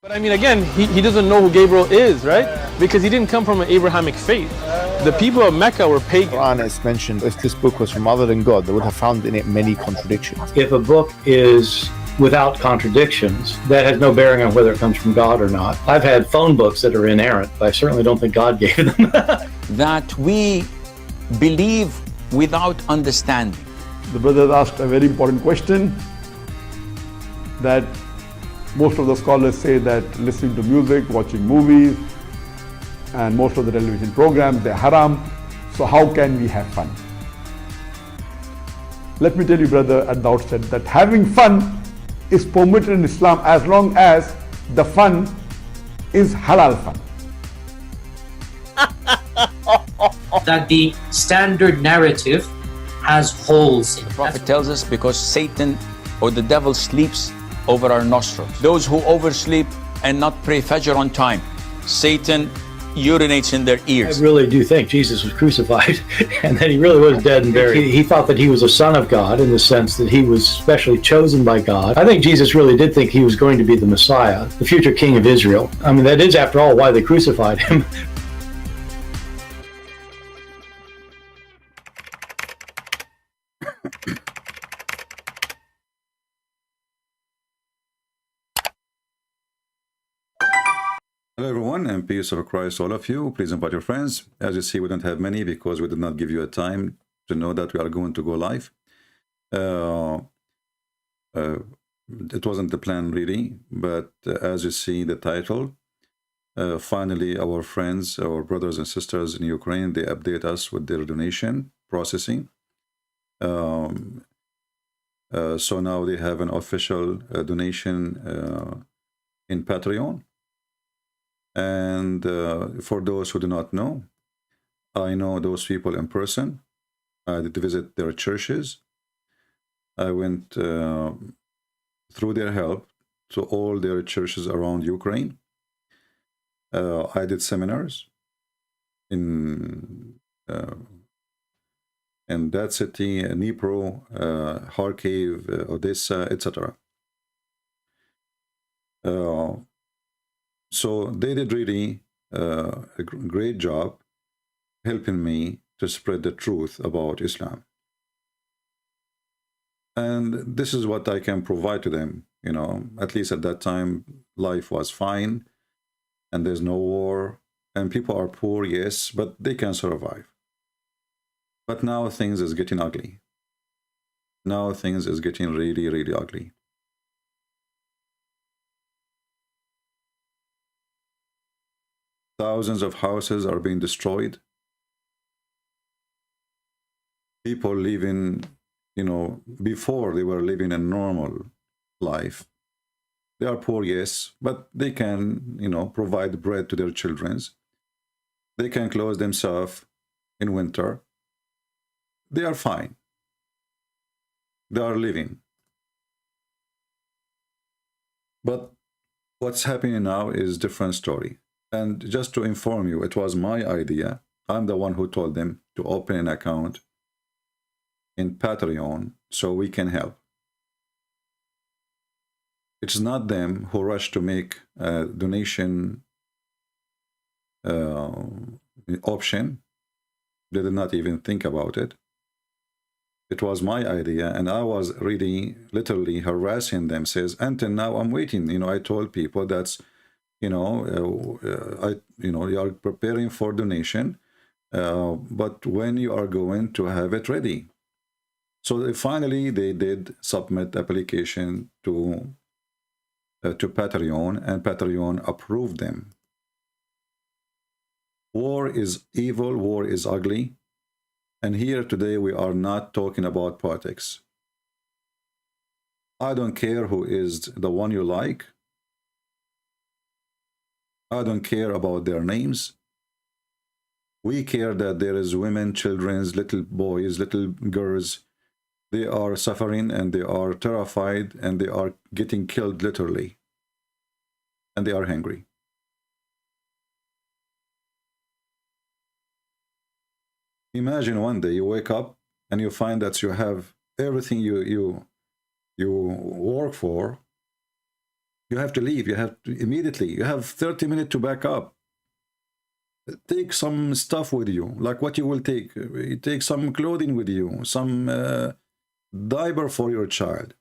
But I mean, again, he doesn't know who Gabriel is, right? Because he didn't come from an Abrahamic faith. The people of Mecca were pagan. Quran is mentioned, if this book was from other than God, they would have found in it many contradictions. If a book is without contradictions, that has no bearing on whether it comes from God or not. I've had phone books that are inerrant, but I certainly don't think God gave them. That we believe without understanding. The brother asked a very important question, that most of the scholars say that listening to music, watching movies, and most of the television programs, they're haram. So how can we have fun? Let me tell you, brother, at the outset, that having fun is permitted in Islam as long as the fun is halal fun. That the standard narrative has holes in it. The Prophet tells us because Satan or the devil sleeps over our nostrils. Those who oversleep and not pray Fajr on time, Satan urinates in their ears. I really do think Jesus was crucified and that he really was dead and buried. He thought that he was a son of God in the sense that he was specially chosen by God. I think Jesus really did think he was going to be the Messiah, the future king of Israel. I mean, that is, after all, why they crucified him. Hello everyone, and peace of Christ to all of you. Please invite your friends. As you see, we don't have many because we did not give you a time to know that we are going to go live. It wasn't the plan really, but as you see the title, finally our friends, our brothers and sisters in Ukraine, they update us with their donation processing. So now they have an official donation in Patreon. And for those who do not know, I know those people in person. I did visit their churches. I went through their help to all their churches around Ukraine. I did seminars in that city, Dnipro, Kharkiv, Odessa, etc. So they did really a great job helping me to spread the truth about Islam. And this is what I can provide to them. You know, at least at that time, life was fine and there's no war and people are poor, yes, but they can survive. But now things is getting ugly. Now things is getting really, really ugly. Thousands of houses are being destroyed. People living, you know, before they were living a normal life. They are poor, yes, but they can, you know, provide bread to their children. They can clothe themselves in winter. They are fine. They are living. But what's happening now is a different story. And just to inform you, it was my idea. I'm the one who told them to open an account in Patreon so we can help. It's not them who rushed to make a donation option. They did not even think about it. It was my idea, and I was really literally harassing them. Says, until now I'm waiting. You know, I told people that's, you know, you are preparing for donation, but when you are going to have it ready. So finally they did submit application to Patreon, and Patreon approved them. War is evil, war is ugly, and here today we are not talking about politics. I don't care who is the one you like. I don't care about their names. We care that there is women, children, little boys, little girls. They are suffering and they are terrified and they are getting killed literally. And they are hungry. Imagine one day you wake up and you find that you have everything you work for. You have to leave. You have to immediately. You have 30 minutes to back up. Take some stuff with you, like what you will take. You take some clothing with you, some diaper for your child.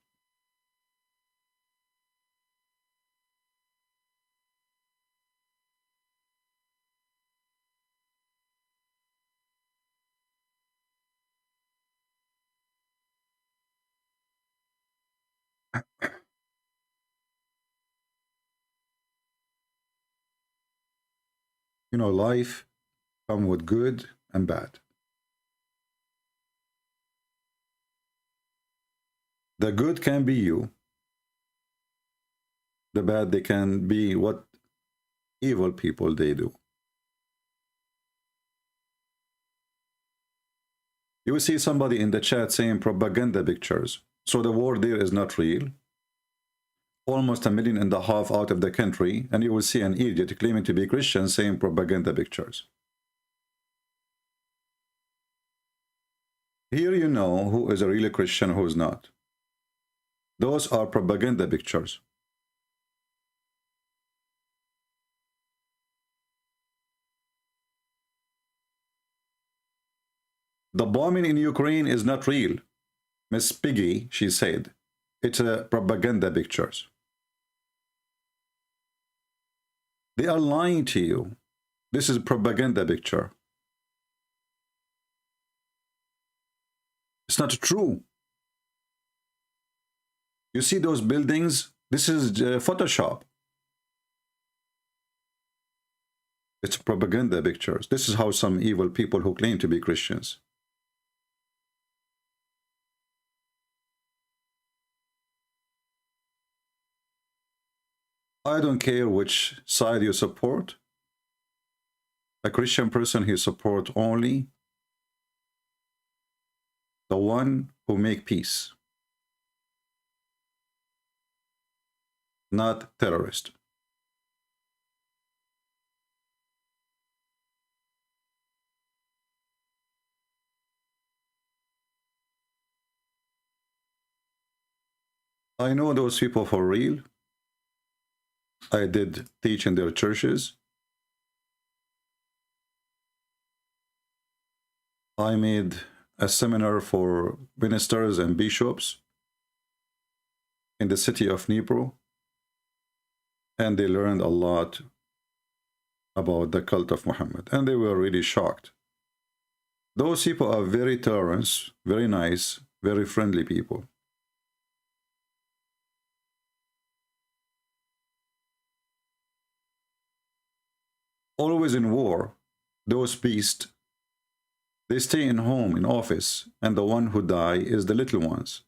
You know, life comes with good and bad. The good can be you. The bad, they can be what evil people they do. You will see somebody in the chat saying propaganda pictures. So the war there is not real. Almost 1.5 million out of the country, and you will see an idiot claiming to be Christian saying propaganda pictures. Here you know who is a really Christian, who is not. Those are propaganda pictures. The bombing in Ukraine is not real. Miss Piggy, she said, it's a propaganda pictures. They are lying to you. This is a propaganda picture. It's not true. You see those buildings? This is Photoshop. It's propaganda pictures. This is how some evil people who claim to be Christians. I don't care which side you support. A Christian person, he support only the one who make peace, not terrorist. I know those people for real. I did teach in their churches. I made a seminar for ministers and bishops in the city of Dnipro, and they learned a lot about the cult of Muhammad, and they were really shocked. Those people are very tolerant, very nice, very friendly people. Always in war, those beasts, they stay in home, in office, and the one who die is the little ones.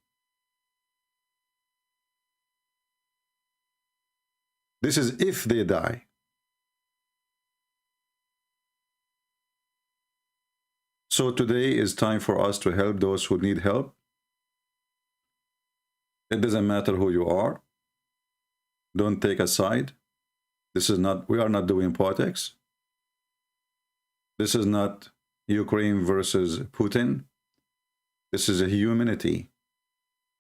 This is if they die. So today is time for us to help those who need help. It doesn't matter who you are. Don't take a side. This is not, we are not doing politics. This is not Ukraine versus Putin. This is a humanity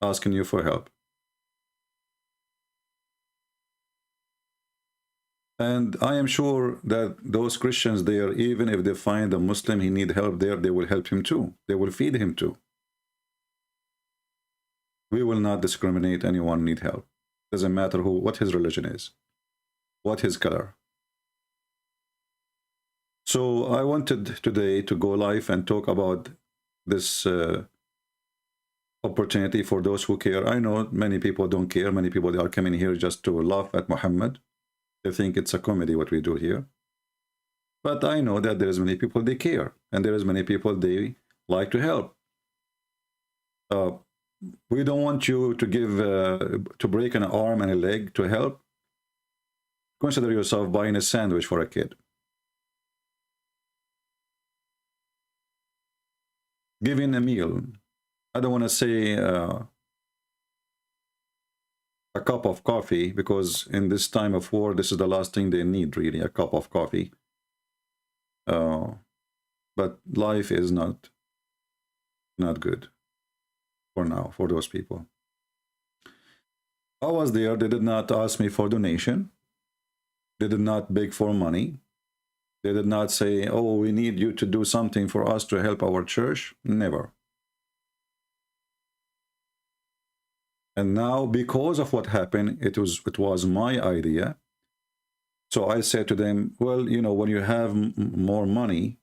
asking you for help. And I am sure that those Christians there, even if they find a Muslim he need help there, they will help him too. They will feed him too. We will not discriminate anyone need help. Doesn't matter who, what his religion is, what his color. So I wanted today to go live and talk about this opportunity for those who care. I know many people don't care. Many people, they are coming here just to laugh at Muhammad. They think it's a comedy what we do here. But I know that there is many people they care, and there is many people they like to help. We don't want you to give to break an arm and a leg to help. Consider yourself buying a sandwich for a kid. Giving a meal. I don't want to say a cup of coffee, because in this time of war, this is the last thing they need, really, a cup of coffee. But life is not good for now, for those people. I was there. They did not ask me for donation. They did not beg for money. They did not say, oh, we need you to do something for us to help our church. Never. And now, because of what happened, it was my idea. So I said to them, well, you know, when you have more money,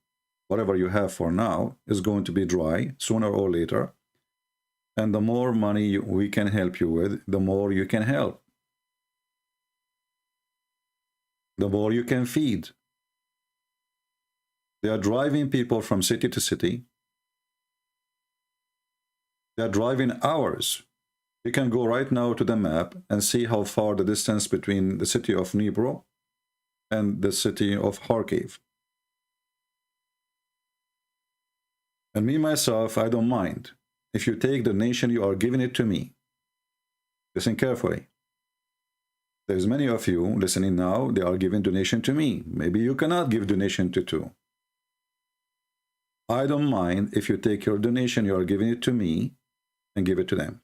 whatever you have for now is going to be dry sooner or later. And the more money we can help you with, the more you can help. The more you can feed. They are driving people from city to city. They are driving hours. You can go right now to the map and see how far the distance between the city of Dnipro and the city of Kharkiv. And me, myself, I don't mind. If you take the nation, you are giving it to me. Listen carefully. There's many of you listening now, they are giving donation to me. Maybe you cannot give donation to two. I don't mind if you take your donation, you are giving it to me and give it to them.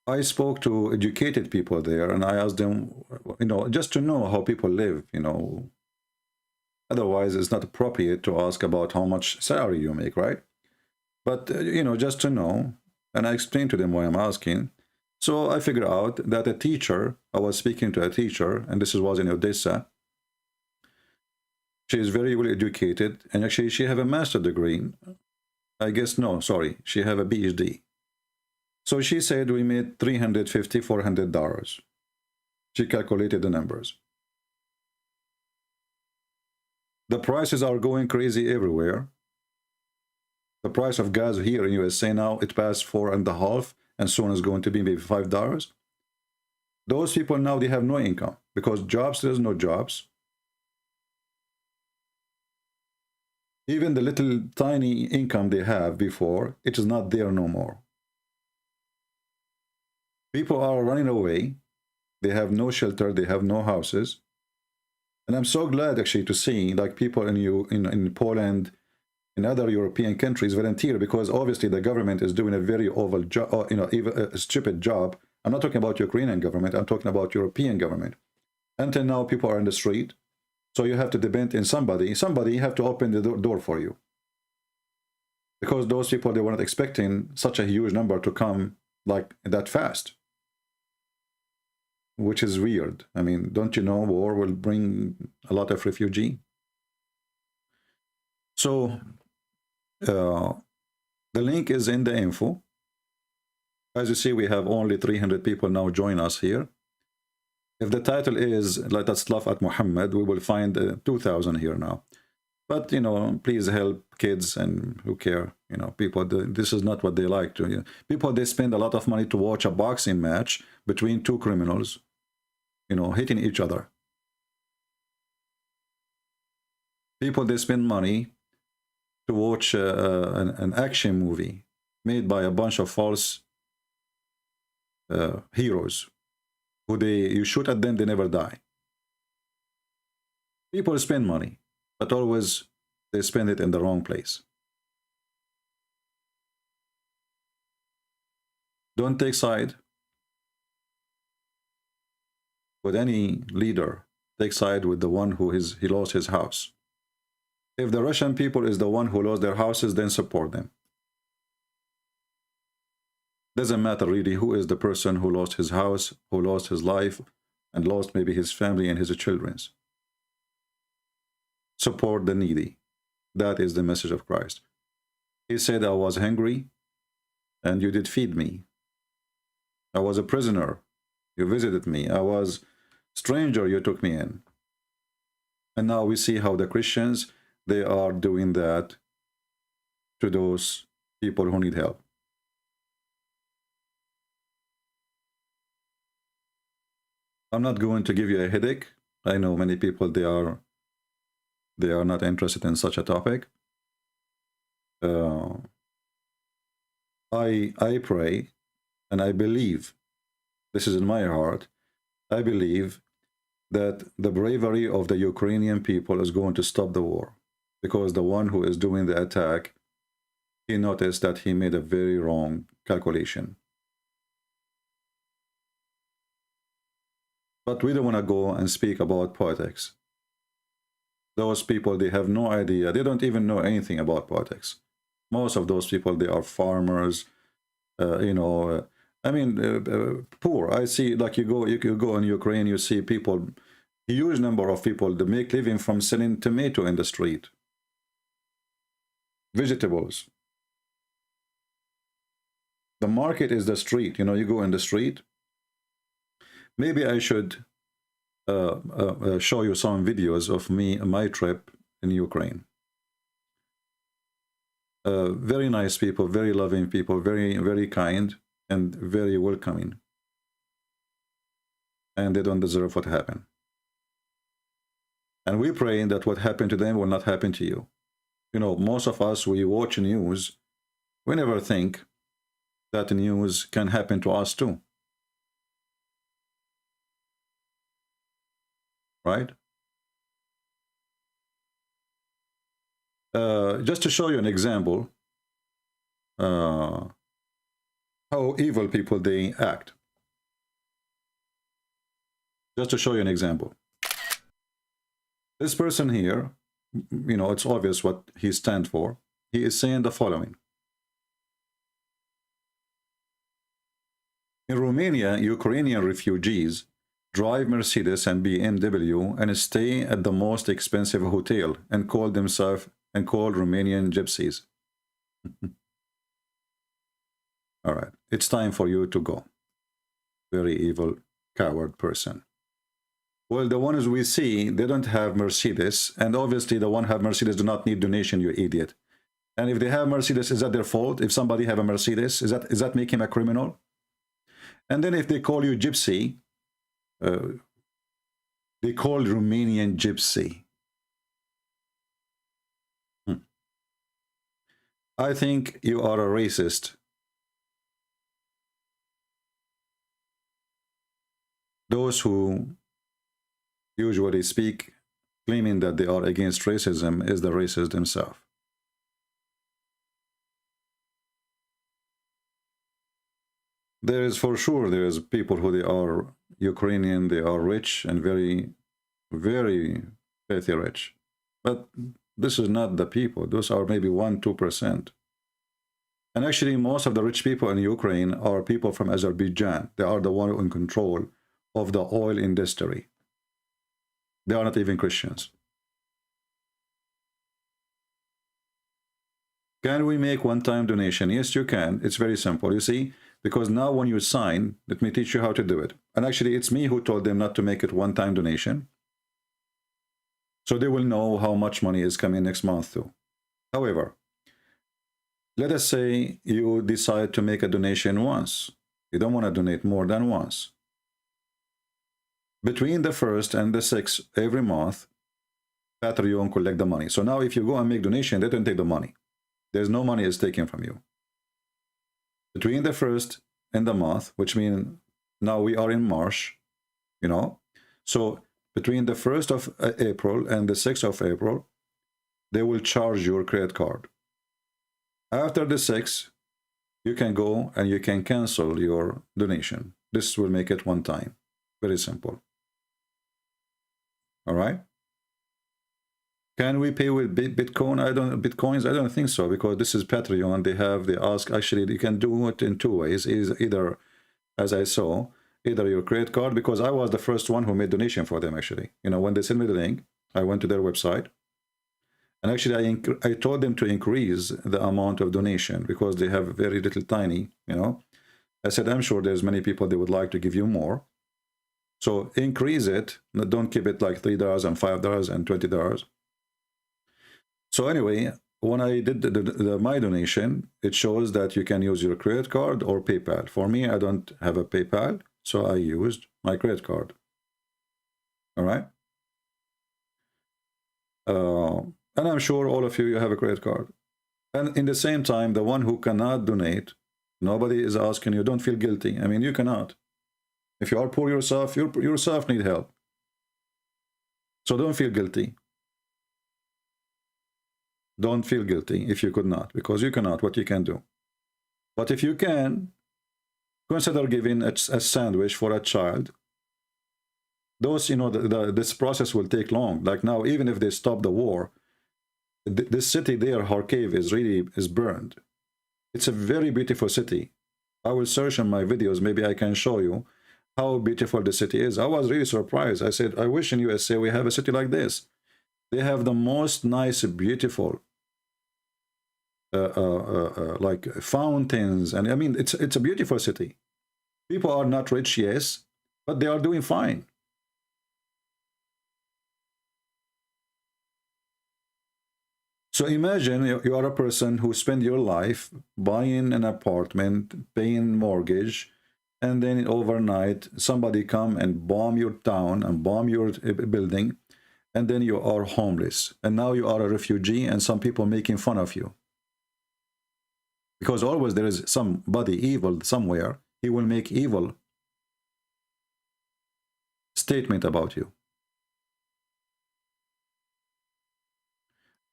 I spoke to educated people there and I asked them, you know, just to know how people live, you know. Otherwise, it's not appropriate to ask about how much salary you make, right? But, you know, just to know. And I explained to them why I'm asking. So I figured out that a teacher, I was speaking to a teacher, and this was in Odessa. She is very well educated, and actually she have a master's degree. I guess, no, sorry, she have a PhD. So she said we made $350, $400. She calculated the numbers. The prices are going crazy everywhere. The price of gas here in USA now, it passed $4.50 and soon is going to be maybe $5. Those people now, they have no income because jobs, there's no jobs. Even the little tiny income they have before, it is not there no more. People are running away. They have no shelter. They have no houses. And I'm so glad actually to see like people in Poland, in other European countries volunteer, because obviously the government is doing a very oval job, you know, even a stupid job. I'm not talking about Ukrainian government. I'm talking about European government. Until now, people are in the street. So you have to depend on somebody. Somebody have to open the door for you. Because those people, they were not expecting such a huge number to come like that fast. Which is weird. I mean, don't you know war will bring a lot of refugee? So the link is in the info. As you see, we have only 300 people now join us here. If the title is Let Us Laugh at Muhammad, we will find 2,000 here now. But, you know, please help kids and who care. You know, people, this is not what they like to. You know, people, they spend a lot of money to watch a boxing match between two criminals, you know, hitting each other. People, they spend money to watch an action movie made by a bunch of false heroes who you shoot at them, they never die. People spend money, but always they spend it in the wrong place. Don't take side with any leader. Take side with the one who he lost his house. If the Russian people is the one who lost their houses, then support them. Doesn't matter really who is the person who lost his house, who lost his life, and lost maybe his family and his children's. Support the needy. That is the message of Christ. He said, I was hungry, and you did feed me. I was a prisoner. You visited me. I was stranger. You took me in. And now we see how the Christians, they are doing that to those people who need help. I'm not going to give you a headache. I know many people, they are not interested in such a topic. I pray and I believe this is in my heart, I believe that the bravery of the Ukrainian people is going to stop the war, because the one who is doing the attack, he noticed that he made a very wrong calculation. But we don't want to go and speak about politics. Those people, they have no idea. They don't even know anything about politics. Most of those people, they are farmers, poor. I see, like you go in Ukraine, you see people, huge number of people that make living from selling tomato in the street, vegetables. The market is the street. You know, you go in the street. Maybe I should show you some videos of my trip in Ukraine. Very nice people, very loving people, very, very kind, and very welcoming. And they don't deserve what happened. And we pray that what happened to them will not happen to you. You know, most of us, we watch news, we never think that the news can happen to us too. Right? Just to show you an example, how evil people they act. Just to show you an example. This person here, you know, it's obvious what he stands for. He is saying the following. In Romania, Ukrainian refugees drive Mercedes and BMW and stay at the most expensive hotel and call themselves Romanian gypsies. All right, it's time for you to go. Very evil, coward person. Well, the ones we see, they don't have Mercedes, and obviously the one who have Mercedes do not need donation, you idiot. And if they have Mercedes, is that their fault? If somebody have a Mercedes, is that make him a criminal? And then if they call you gypsy, they call Romanian gypsy. I think you are a racist. Those who usually speak claiming that they are against racism is the racist himself. There is for sure, there is people who they are Ukrainian, they are rich and very, very filthy rich. But this is not the people. Those are maybe 1–2%. And actually, most of the rich people in Ukraine are people from Azerbaijan. They are the one in control of the oil industry. They are not even Christians. Can we make one-time donation? Yes, you can. It's very simple. You see, because now when you sign, let me teach you how to do it. And actually, it's me who told them not to make it one-time donation. So they will know how much money is coming next month too. However, let us say you decide to make a donation once. You don't want to donate more than once. Between the 1st and the 6th every month, Patreon collect the money. So now if you go and make donation, they don't take the money. There's no money is taken from you. Between the 1st and the month, which means now we are in March, you know. So between the 1st of April and the 6th of April, they will charge your credit card. After the 6th, you can go and you can cancel your donation. This will make it one time. Very simple. All right. Can we pay with Bitcoins? I don't think so, because this is Patreon. They ask, actually, you can do it in 2 ways. Either, as I saw, either your credit card, because I was the first one who made donation for them, actually. You know, when they sent me the link, I went to their website. And actually, I told them to increase the amount of donation, because they have very little tiny, you know. I said, I'm sure there's many people they would like to give you more. So increase it. Don't keep it like $3 and $5 and $20. So anyway, when I did my donation, it shows that you can use your credit card or PayPal. For me, I don't have a PayPal, so I used my credit card. All right. And I'm sure all of you have a credit card. And in the same time, the one who cannot donate, nobody is asking you, don't feel guilty. I mean, you cannot. If you are poor yourself, you yourself need help. So don't feel guilty. Don't feel guilty if you could not, because you cannot. What you can do. But if you can, consider giving a sandwich for a child. Those, you know, this process will take long. Like now, even if they stop the war, this city there, Kharkiv, is burned. It's a very beautiful city. I will search in my videos. Maybe I can show you how beautiful the city is. I was really surprised. I said, I wish in USA we have a city like this. They have the most nice, beautiful, like fountains, and I mean, it's a beautiful city. People are not rich, yes, but they are doing fine. So imagine you are a person who spend your life buying an apartment, paying mortgage, and then overnight somebody come and bomb your town and bomb your building, and then you are homeless, and now you are a refugee, and some people making fun of you. Because always there is somebody evil somewhere, he will make evil statement about you.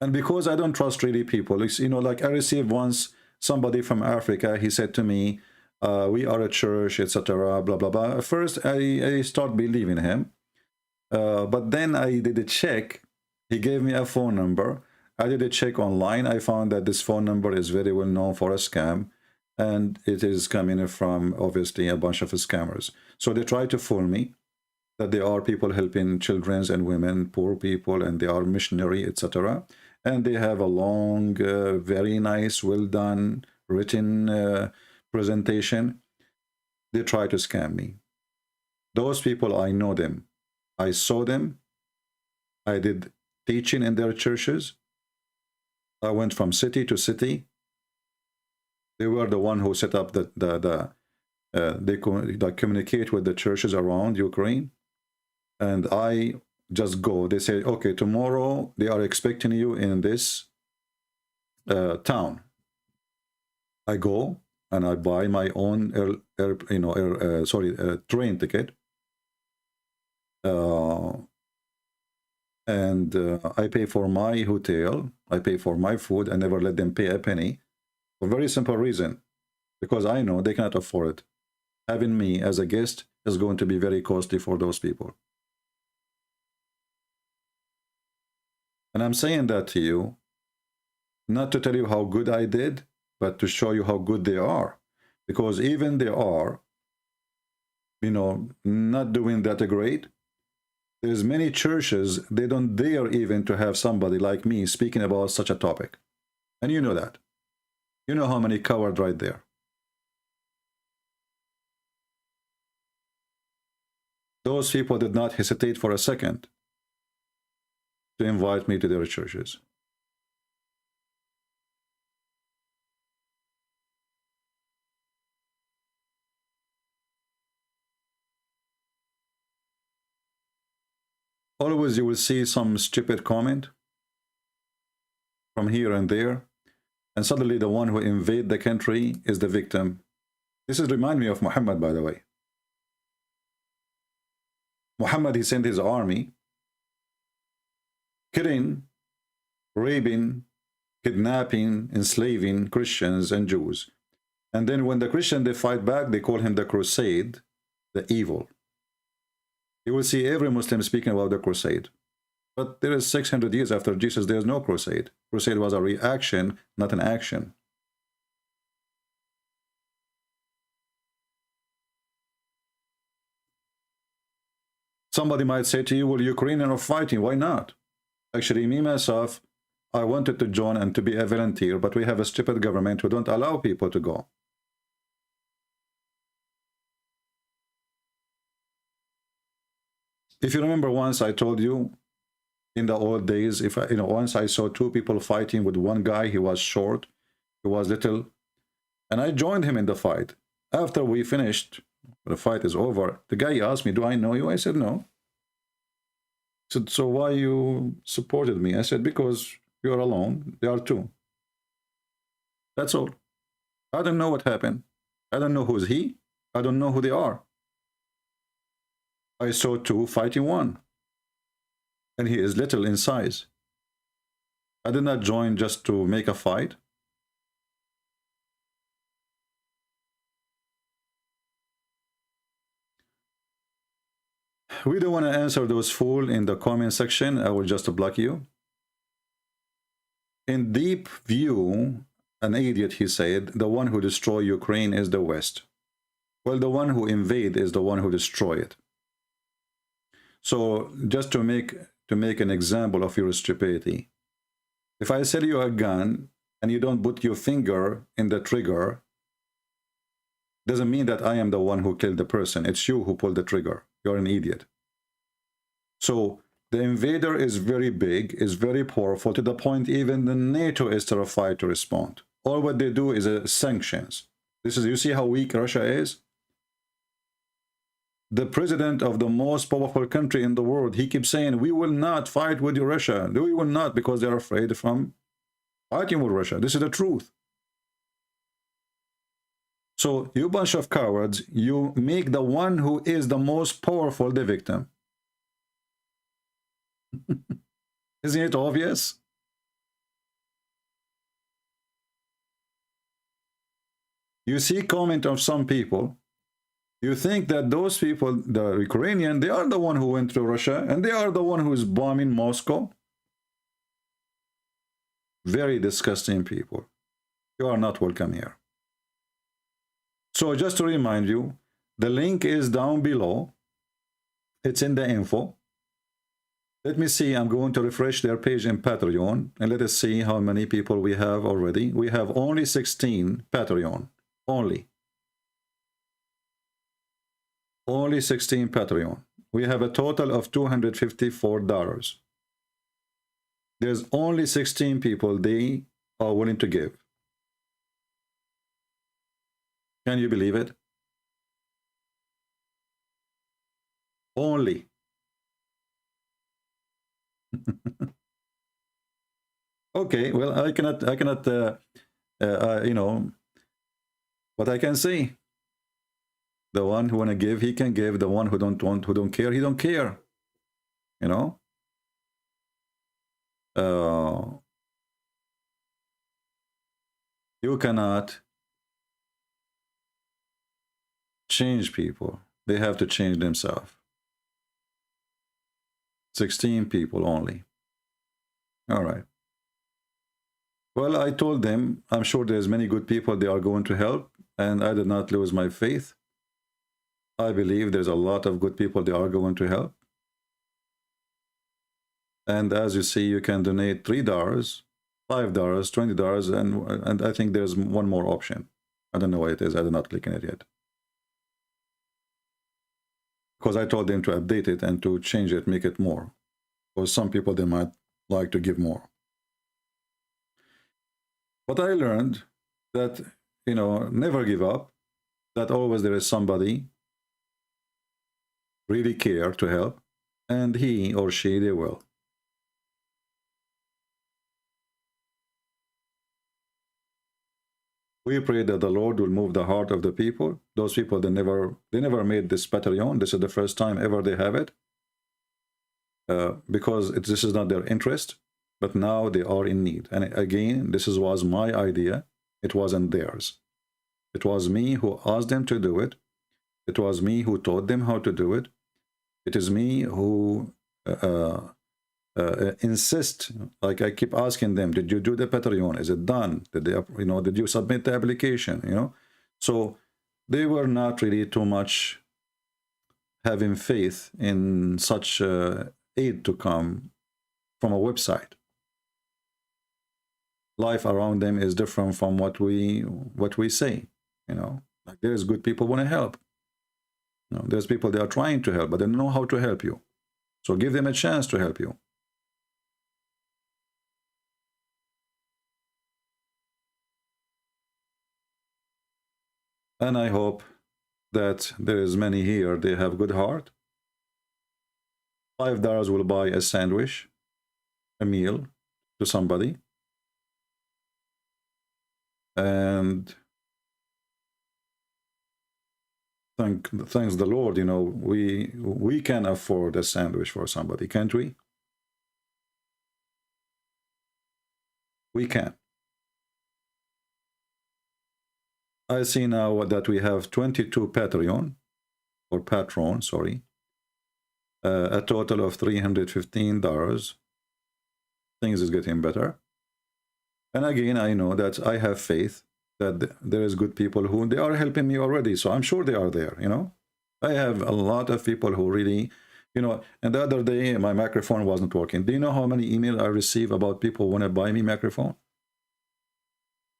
And because I don't trust really people, you know, like I received once somebody from Africa, he said to me, we are a church, etc., blah, blah, blah. At first, I start believing him. But then I did a check. He gave me a phone number. I did a check online. I found that this phone number is very well known for a scam. And it is coming from, obviously, a bunch of scammers. So they try to fool me that they are people helping children and women, poor people, and they are missionary, etc. And they have a long, very nice, well done, written presentation. They try to scam me. Those people, I know them. I saw them. I did teaching in their churches. I went from city to city. They were the one who set up they communicate with the churches around Ukraine. And I just go. They say, okay, tomorrow they are expecting you in this town. I go and I buy my own train ticket. And I pay for my hotel. I pay for my food. I never let them pay a penny. For a very simple reason. Because I know they cannot afford it. Having me as a guest is going to be very costly for those people. And I'm saying that to you, not to tell you how good I did, but to show you how good they are. Because even they are, you know, not doing that great. There's many churches, they don't dare even to have somebody like me speaking about such a topic. And you know that. You know how many cowards right there. Those people did not hesitate for a second to invite me to their churches. Always you will see some stupid comment from here and there, and suddenly the one who invade the country is the victim. This is remind me of Muhammad, by the way. Muhammad, he sent his army, killing, raping, kidnapping, enslaving Christians and Jews. And then when the Christians, they fight back, they call him the crusade, the evil. You will see every Muslim speaking about the crusade. But there is 600 years after Jesus, there is no crusade. Crusade was a reaction, not an action. Somebody might say to you, well, Ukrainians are fighting. Why not? Actually, me, myself, I wanted to join and to be a volunteer, but we have a stupid government who don't allow people to go. If you remember, once I told you, in the old days, if once I saw two people fighting with one guy, he was short, he was little, and I joined him in the fight. After we finished, the fight is over, the guy asked me, do I know you? I said, no. He said, so why you supported me? I said, because you're alone, there are two. That's all. I don't know what happened. I don't know who's he. I don't know who they are. I saw two fighting one, and he is little in size. I did not join just to make a fight. We don't want to answer those fools in the comment section. I will just block you. In deep view, an idiot, he said, the one who destroy Ukraine is the West. Well, the one who invade is the one who destroy it. So just to make an example of your stupidity, if I sell you a gun and you don't put your finger in the trigger, doesn't mean that I am the one who killed the person. It's you who pulled the trigger. You're an idiot. So the invader is very big, is very powerful, to the point even the NATO is terrified to respond. All what they do is sanctions. You see how weak Russia is? The president of the most powerful country in the world, he keeps saying, we will not fight with Russia. We will not, because they're afraid from fighting with Russia. This is the truth. So you bunch of cowards, you make the one who is the most powerful the victim. Isn't it obvious? You see comment of some people, you think that those people, the Ukrainian, they are the one who went to Russia, and they are the one who is bombing Moscow. Very disgusting people. You are not welcome here. So just to remind you, the link is down below. It's in the info. Let me see, I'm going to refresh their page in Patreon, and let us see how many people we have already. We have only 16 Patreon. Only 16 Patreon. We have a total of $254. There's only 16 people they are willing to give. Can you believe it? Only. Okay, well, I cannot you know, what I can say. The one who want to give, he can give. The one who don't want, who don't care, he don't care. You know? You cannot change people. They have to change themselves. 16 people only. All right. Well, I told them, I'm sure there's many good people they are going to help, and I did not lose my faith. I believe there's a lot of good people they are going to help. And as you see, you can donate $3, $5, $20, and I think there's one more option. I don't know what it is. I did not click on it yet. Because I told them to update it and to change it, make it more. Because some people, they might like to give more. But I learned that, you know, never give up, that always there is somebody really care to help, and he or she, they will. We pray that the Lord will move the heart of the people. Those people, they never made this Patreon. This is the first time ever they have it. Because this is not their interest, but now they are in need. And again, this was my idea. It wasn't theirs. It was me who asked them to do it. It was me who taught them how to do it. It is me who insist, like I keep asking them, did you do the Patreon? Is it done? Did they, you know, did you submit the application? You know, so they were not really too much having faith in such aid to come from a website. Life around them is different from what we say. You know, like there's good people want to help. You know, there's people they are trying to help, but they don't know how to help you. So give them a chance to help you. And I hope that there is many here, they have good heart. $5 will buy a sandwich, a meal to somebody. And thanks the Lord, you know, we can afford a sandwich for somebody, can't we? We can. I see now that we have 22 Patreon, or Patron, sorry, a total of $315. Things is getting better. And again, I know that I have faith that there is good people who they are helping me already. So I'm sure they are there, you know. I have a lot of people who really, you know, and the other day my microphone wasn't working. Do you know how many emails I receive about people who want to buy me microphone?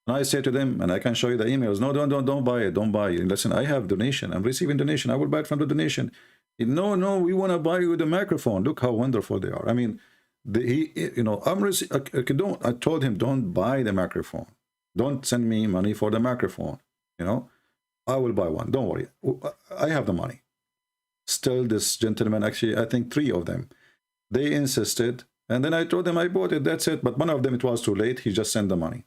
And I say to them, and I can show you the emails, no, don't buy it, don't buy it. Listen, I have donation, I'm receiving donation, I will buy it from the donation. No, we want to buy you the microphone. Look how wonderful they are. I mean, you know, I told him, don't buy the microphone. Don't send me money for the microphone. You know, I will buy one. Don't worry. I have the money. Still, this gentleman, actually, I think 3 of them, they insisted. And then I told them I bought it. That's it. But one of them, it was too late. He just sent the money.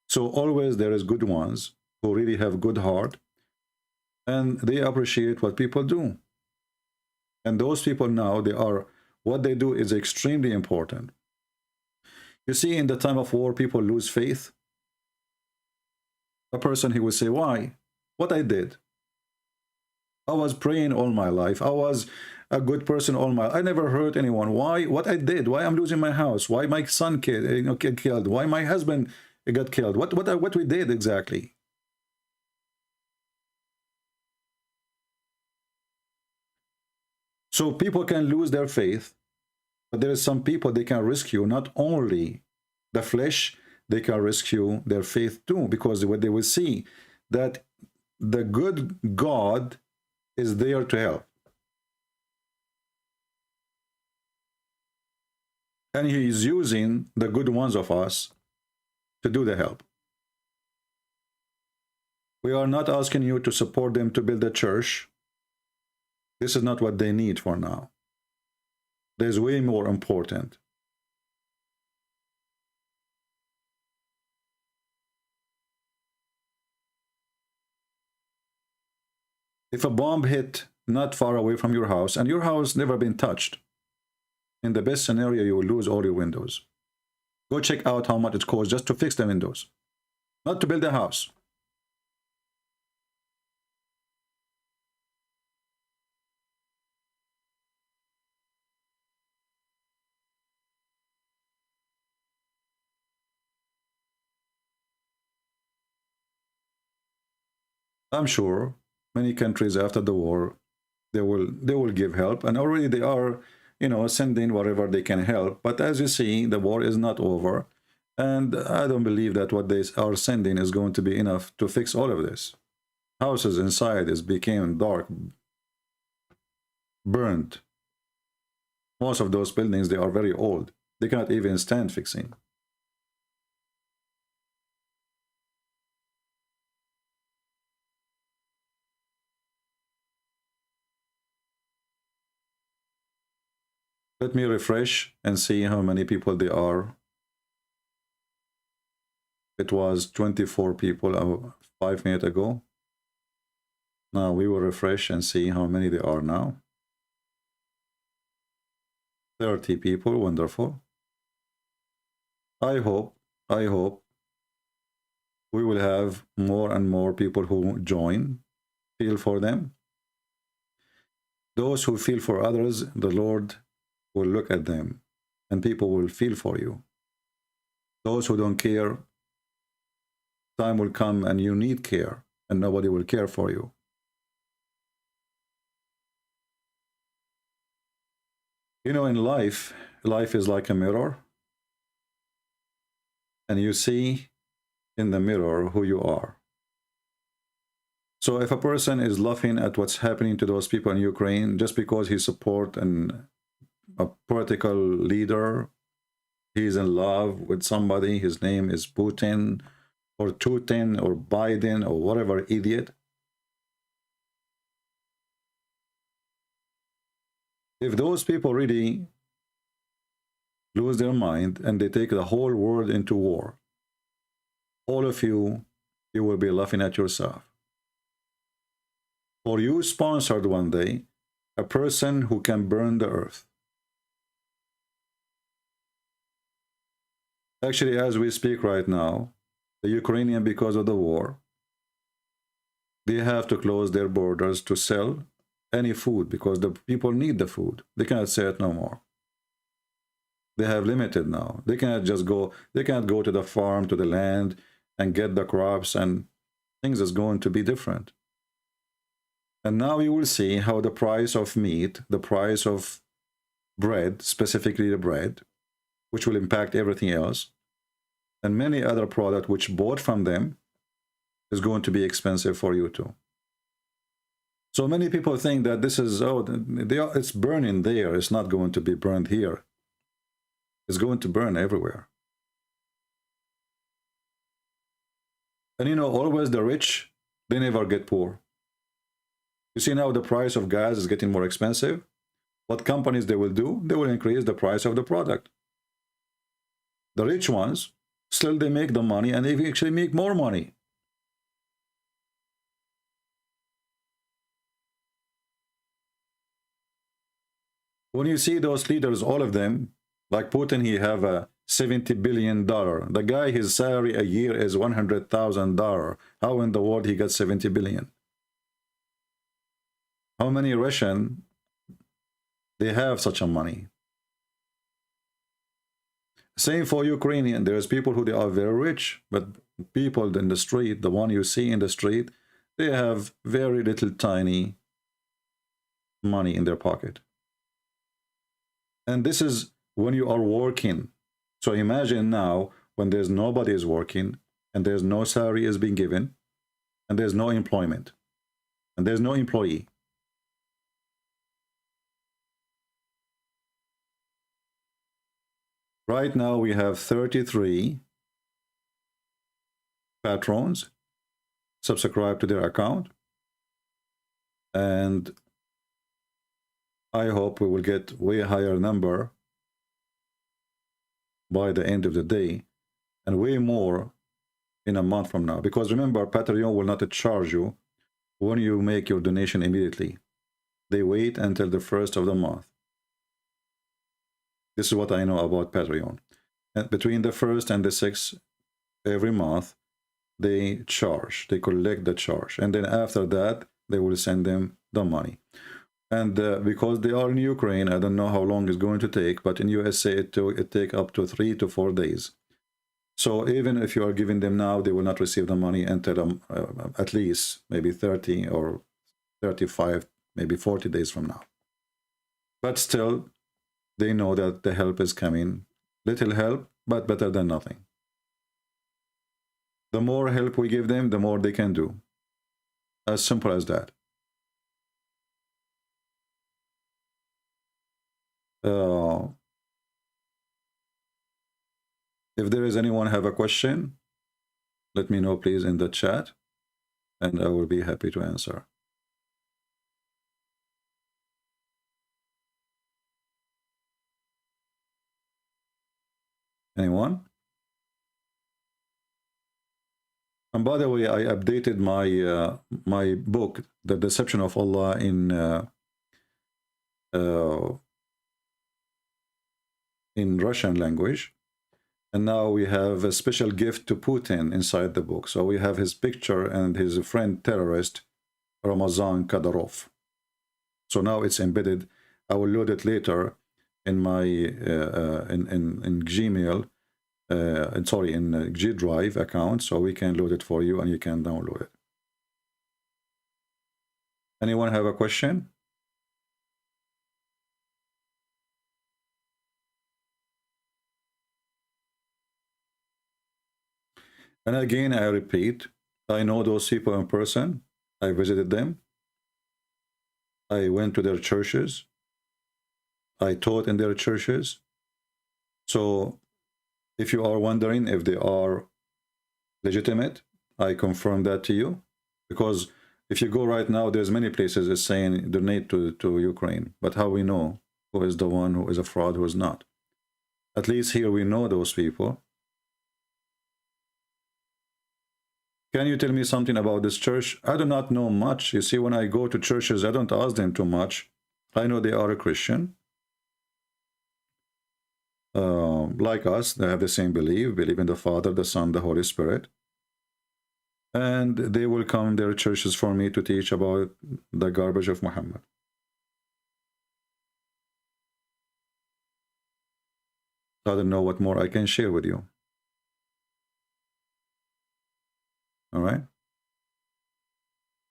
So always there is good ones who really have good heart. And they appreciate what people do. And those people now, what they do is extremely important. You see, in the time of war, people lose faith. A person, he will say, why? What I did? I was praying all my life. I was a good person all my life. I never hurt anyone. Why? What I did? Why I'm losing my house? Why my son get killed? Why my husband got killed? What we did exactly? So people can lose their faith, but there is some people they can rescue not only the flesh, they can rescue their faith too, because what they will see that the good God is there to help. And he is using the good ones of us to do the help. We are not asking you to support them to build a church. This is not what they need for now. There's way more important. If a bomb hit not far away from your house, and your house never been touched, in the best scenario, you will lose all your windows. Go check out how much it costs just to fix the windows, not to build a house. I'm sure many countries after the war, they will give help, and already they are, you know, sending whatever they can help. But as you see, the war is not over, and I don't believe that what they are sending is going to be enough to fix all of this. Houses inside became dark, burnt. Most of those buildings, they are very old. They cannot even stand fixing. Let me refresh and see how many people there are. It was 24 people 5 minutes ago. Now we will refresh and see how many there are now. 30 people, wonderful. I hope we will have more and more people who join. Feel for them. Those who feel for others, the Lord will look at them, and people will feel for you. Those who don't care, time will come and you need care, and nobody will care for you. You know, in life is like a mirror, and you see in the mirror who you are. So if a person is laughing at what's happening to those people in Ukraine just because he supports a political leader, he's in love with somebody, his name is Putin or Tutin or Biden or whatever idiot. If those people really lose their mind and they take the whole world into war, all of you you will be laughing at yourself. Or you sponsored one day a person who can burn the earth. Actually, as we speak right now, the Ukrainian, because of the war, they have to close their borders to sell any food because the people need the food. They cannot sell it no more. They have limited now. They cannot just go, they cannot go to the farm, to the land and get the crops, and things is going to be different. And now you will see how the price of meat, the price of bread, specifically the bread, which will impact everything else, and many other products which bought from them, is going to be expensive for you too. So many people think that this is, oh, it's burning there, it's not going to be burned here. It's going to burn everywhere. And you know, always the rich, they never get poor. You see now the price of gas is getting more expensive. What companies they will do? They will increase the price of the product. The rich ones, still they make the money, and they actually make more money. When you see those leaders, all of them, like Putin, he have a $70 billion. The guy, his salary a year is $100,000. How in the world he got 70 billion? How many Russian, they have such a money? Same for Ukrainian. There's people who they are very rich, but people in the street, the one you see in the street, they have very little tiny money in their pocket. And this is when you are working. So imagine now when there's nobody is working and there's no salary is being given and there's no employment and there's no employee. Right now we have 33 patrons subscribe to their account, and I hope we will get way higher number by the end of the day, and way more in a month from now. Because remember, Patreon will not charge you when you make your donation immediately. They wait until the first of the month. This is what I know about Patreon. And between the 1st and the 6th, every month, they charge. They collect the charge. And then after that, they will send them the money. And because they are in Ukraine, I don't know how long it's going to take, but in USA, it take up to 3 to 4 days. So even if you are giving them now, they will not receive the money until at least maybe 30 or 35, maybe 40 days from now. But still, they know that the help is coming. Little help, but better than nothing. The more help we give them, the more they can do. As simple as that. If there is anyone have a question, let me know please in the chat, and I will be happy to answer. Anyone? And by the way, I updated my my book, The Deception of Allah, in Russian language, and now we have a special gift to Putin inside the book. So we have his picture and his friend terrorist Ramazan Kadyrov. So now it's embedded. I will load it later in my in Gmail, sorry, in G Drive account, so we can load it for you and you can download it. Anyone have a question? And again, I repeat, I know those people in person. I visited them. I went to their churches. I taught in their churches. So if you are wondering if they are legitimate, I confirm that to you. Because if you go right now, there's many places it's saying donate to Ukraine. But how we know who is the one who is a fraud, who is not? At least here we know those people. Can you tell me something about this church? I do not know much. You see, when I go to churches, I don't ask them too much. I know they are a Christian. Like us, they have the same believe in the Father, the Son, the Holy Spirit. And they will come their churches for me to teach about the garbage of Muhammad. I don't know what more I can share with you. All right?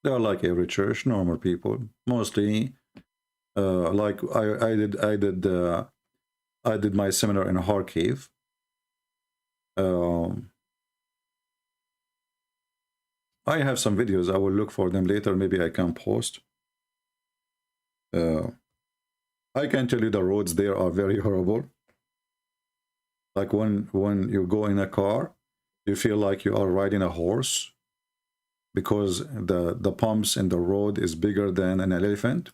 They are like every church, normal people, mostly. Like I did my seminar in Kharkiv. I have some videos. I will look for them later. Maybe I can post. I can tell you the roads there are very horrible. Like when you go in a car, you feel like you are riding a horse because the pumps in the road is bigger than an elephant.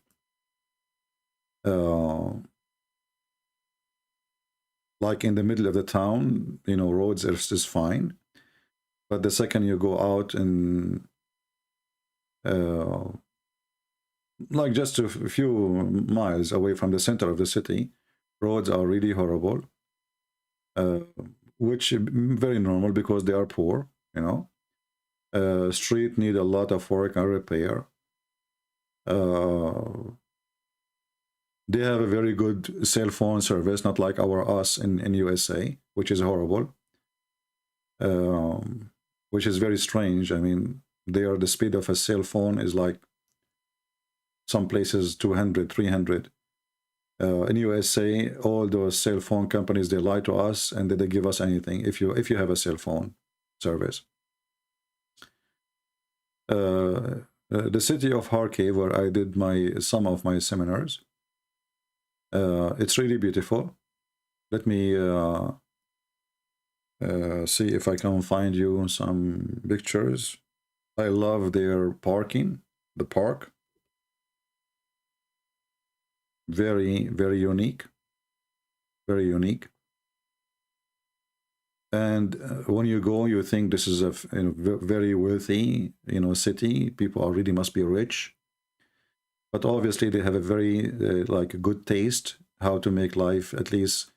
Like in the middle of the town, you know, roads is fine. But the second you go out and like just a few miles away from the center of the city, roads are really horrible, which is very normal because they are poor, you know. Street need a lot of work and repair. They have a very good cell phone service, not like us in USA, which is horrible. Which is very strange. I mean, the speed of a cell phone is like some places 200, 300. In USA, all those cell phone companies, they lie to us and they give us anything if you have a cell phone service. The city of Kharkiv, where I did some of my seminars, it's really beautiful. Let me see if I can find you some pictures. I love their parking, the park. Very, very unique. Very unique. And when you go, you think this is a very wealthy, city. People really must be rich. But obviously they have a very like good taste how to make life at least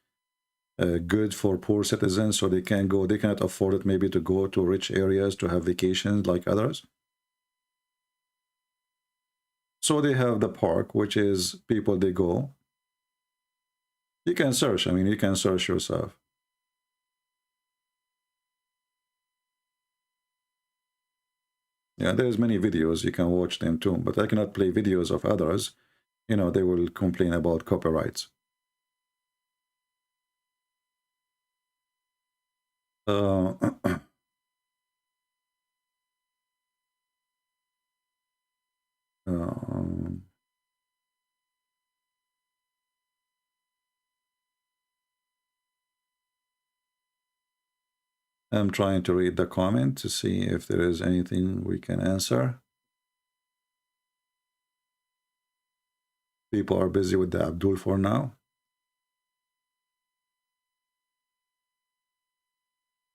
good for poor citizens, so they cannot afford it maybe to go to rich areas to have vacations like others. So they have the park, which is people, they go. You can search, you can search yourself. Yeah, there's many videos, you can watch them too, but I cannot play videos of others. They will complain about copyrights. I'm trying to read the comment to see if there is anything we can answer. People are busy with the Abdul for now.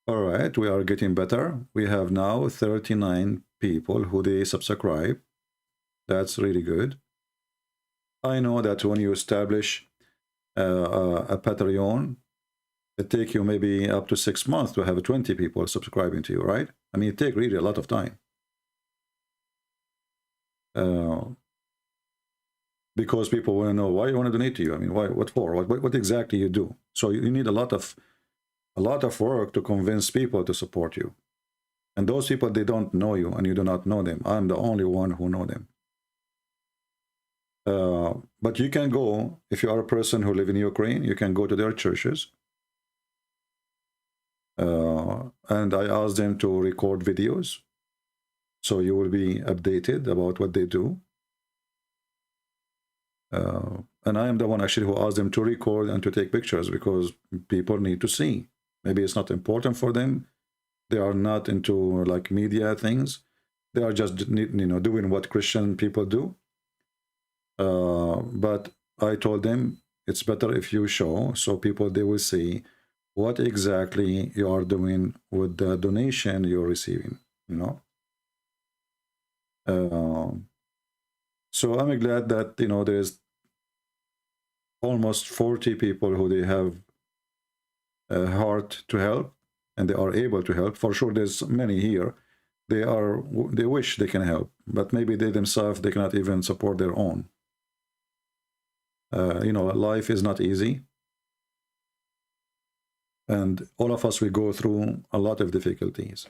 All right, we are getting better. We have now 39 people who they subscribe. That's really good. I know that when you establish a Patreon, it takes you maybe up to 6 months to have 20 people subscribing to you, right? It takes really a lot of time. Because people want to know why you want to donate to you. Why? What for? What exactly you do? So you need a lot of work to convince people to support you. And those people, they don't know you and you do not know them. I'm the only one who know them. But you can go, if you are a person who live in Ukraine, you can go to their churches. And I asked them to record videos. So you will be updated about what they do. And I am the one actually who asked them to record and to take pictures because people need to see. Maybe it's not important for them. They are not into like media things. They are just, doing what Christian people do. But I told them it's better if you show, so people, they will see what exactly you are doing with the donation you're receiving. you know. So I'm glad that, you know, there's almost 40 people who they have a heart to help, and they are able to help. For sure, there's many here. They wish they can help, but maybe they themselves, they cannot even support their own. You know, life is not easy. And all of us, we go through a lot of difficulties.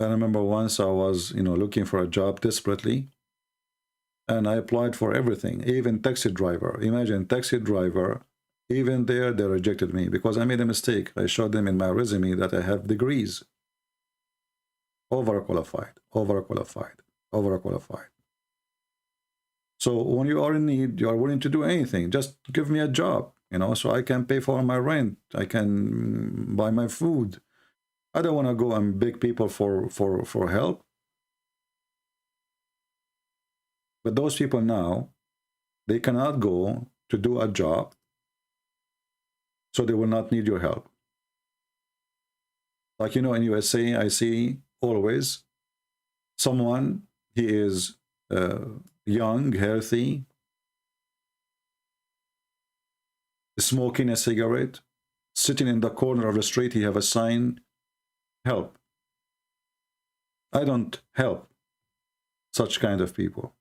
I remember once I was, you know, looking for a job desperately, and I applied for everything, even taxi driver. Imagine, taxi driver, even there, they rejected me because I made a mistake. I showed them in my resume that I have degrees. Overqualified, overqualified, overqualified. So when you are in need, you are willing to do anything. Just give me a job, you know, so I can pay for my rent. I can buy my food. I don't want to go and beg people for help. But those people now, they cannot go to do a job, so they will not need your help. Like, you know, in USA, I see always someone, he is young, healthy, smoking a cigarette, sitting in the corner of the street, he have a sign, help. I don't help such kind of people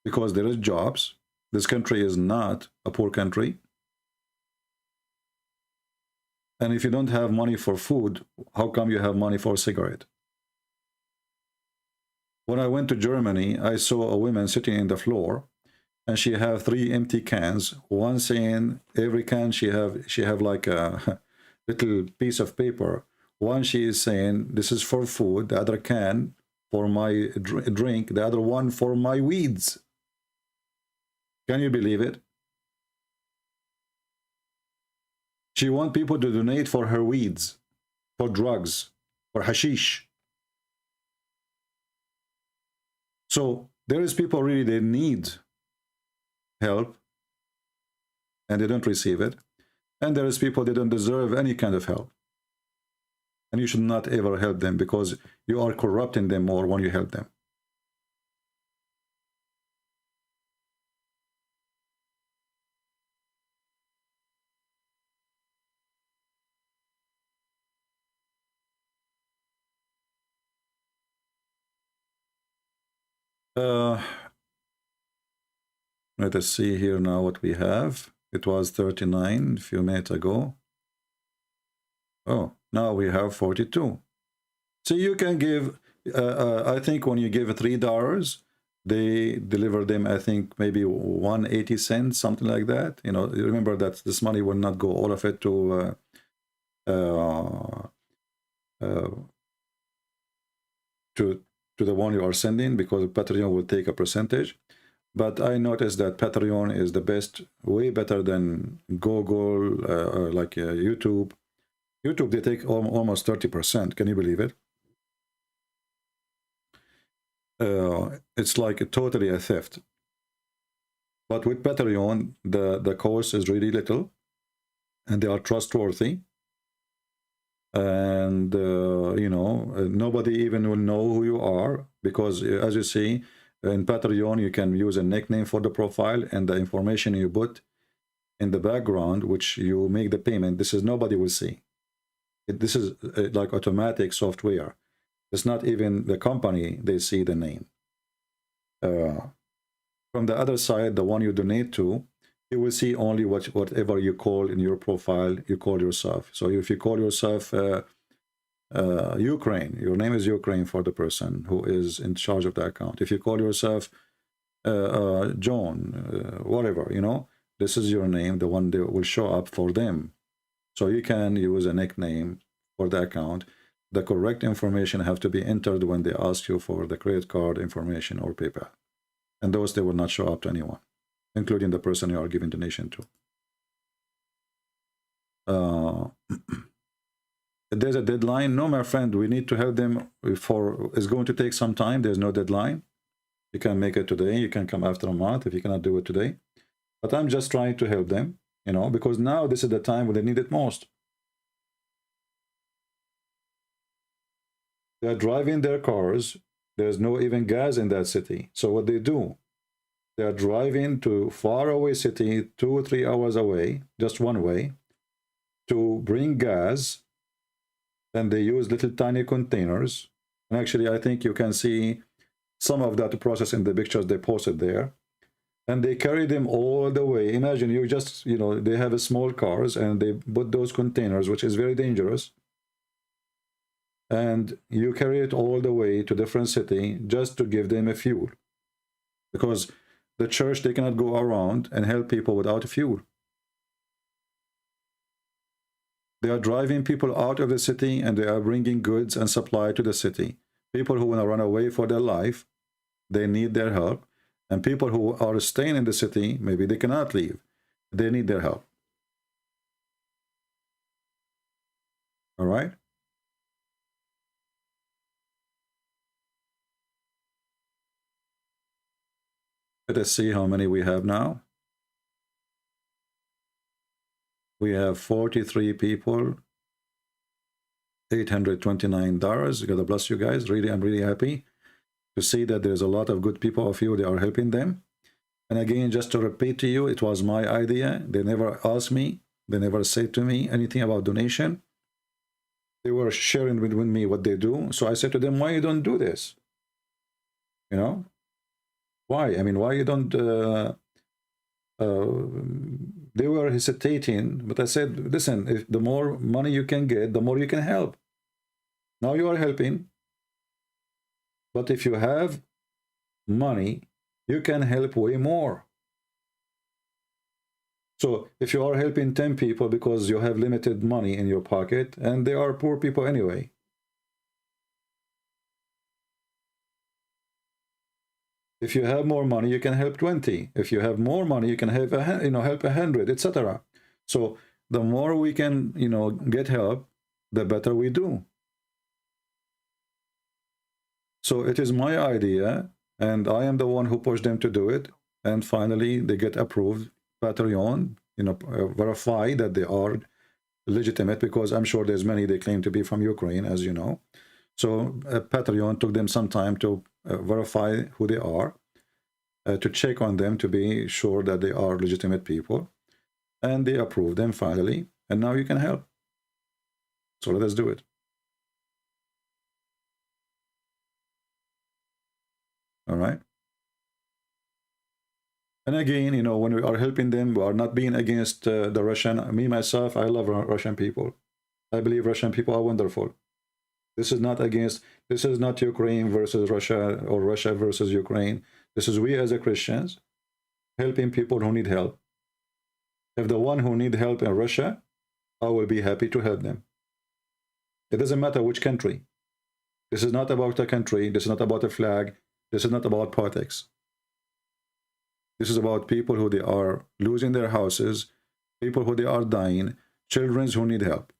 because there is jobs. This country is not a poor country. And if you don't have money for food, how come you have money for a cigarette? When I went to Germany, I saw a woman sitting in the floor, and she have 3 empty cans. One saying every can she have like a little piece of paper. One she is saying this is for food, the other can for my drink, the other one for my weeds. Can you believe it? She wants people to donate for her weeds, for drugs, for hashish. So there is people really, they need help and they don't receive it. And there is people, they don't deserve any kind of help. And you should not ever help them because you are corrupting them more when you help them. Let us see here now what we have. It was 39 a few minutes ago. Oh, now we have 42. So you can give, I think when you give $3, they deliver them, I think, maybe 180 cents, something like that. You know, remember that this money will not go all of it to the one you are sending, because Patreon will take a percentage. But I noticed that Patreon is the best, way better than Google, like YouTube. YouTube, they take almost 30%. Can you believe it? It's like totally a theft. But with Patreon, the cost is really little, and they are trustworthy. And, you know, nobody even will know who you are, because as you see, in Patreon, you can use a nickname for the profile, and the information you put in the background, which you make the payment, this is nobody will see. This is like automatic software. It's not even the company, they see the name. From the other side, the one you donate to, you will see only whatever you call in your profile, you call yourself. So if you call yourself Ukraine, your name is Ukraine for the person who is in charge of the account. If you call yourself John, whatever, you know, this is your name, the one that will show up for them. So you can use a nickname for the account. The correct information have to be entered when they ask you for the credit card information or PayPal. And those, they will not show up to anyone, including the person you are giving donation to. There's a deadline? No, my friend, we need to help them for, it's going to take some time. There's no deadline. You can make it today. You can come after a month if you cannot do it today. But I'm just trying to help them, you know, because now this is the time when they need it most. They are driving their cars. There's no even gas in that city. So what they do, they are driving to far away city, 2 or 3 hours away, just one way, to bring gas. And they use little tiny containers. And actually, I think you can see some of that process in the pictures they posted there. And they carry them all the way. Imagine you just, you know, they have a small cars and they put those containers, which is very dangerous. And you carry it all the way to different city just to give them a fuel. Because the church, they cannot go around and help people without fuel. They are driving people out of the city and they are bringing goods and supply to the city. People who want to run away for their life, they need their help. And people who are staying in the city, maybe they cannot leave. They need their help. All right? Let us see how many we have now. We have 43 people, $829. God bless you guys. Really, I'm really happy to see that there's a lot of good people of you that are helping them. And again, just to repeat to you, it was my idea. They never asked me. They never said to me anything about donation. They were sharing with me what they do. So I said to them, why you don't do this? You know? Why? I mean, why you don't... they were hesitating, but I said, listen, if the more money you can get, the more you can help. Now you are helping. But if you have money, you can help way more. So if you are helping 10 people because you have limited money in your pocket, and they are poor people anyway, if you have more money, you can help 20. If you have more money, you can help help 100, etc. So the more we can, get help, the better we do. So it is my idea, and I am the one who pushed them to do it. And finally, they get approved. Patreon, verify that they are legitimate, because I'm sure there's many they claim to be from Ukraine, as you know. So Patreon took them some time to verify who they are, to check on them to be sure that they are legitimate people. And they approved them finally. And now you can help. So let us do it. All right. And again, when we are helping them, we are not being against the Russian. Me, myself, I love Russian people. I believe Russian people are wonderful. This is not against, this is not Ukraine versus Russia or Russia versus Ukraine. This is we as a Christians helping people who need help. If the one who need help in Russia, I will be happy to help them. It doesn't matter which country. This is not about a country. This is not about a flag. This is not about politics. This is about people who they are losing their houses, people who they are dying, children who need help.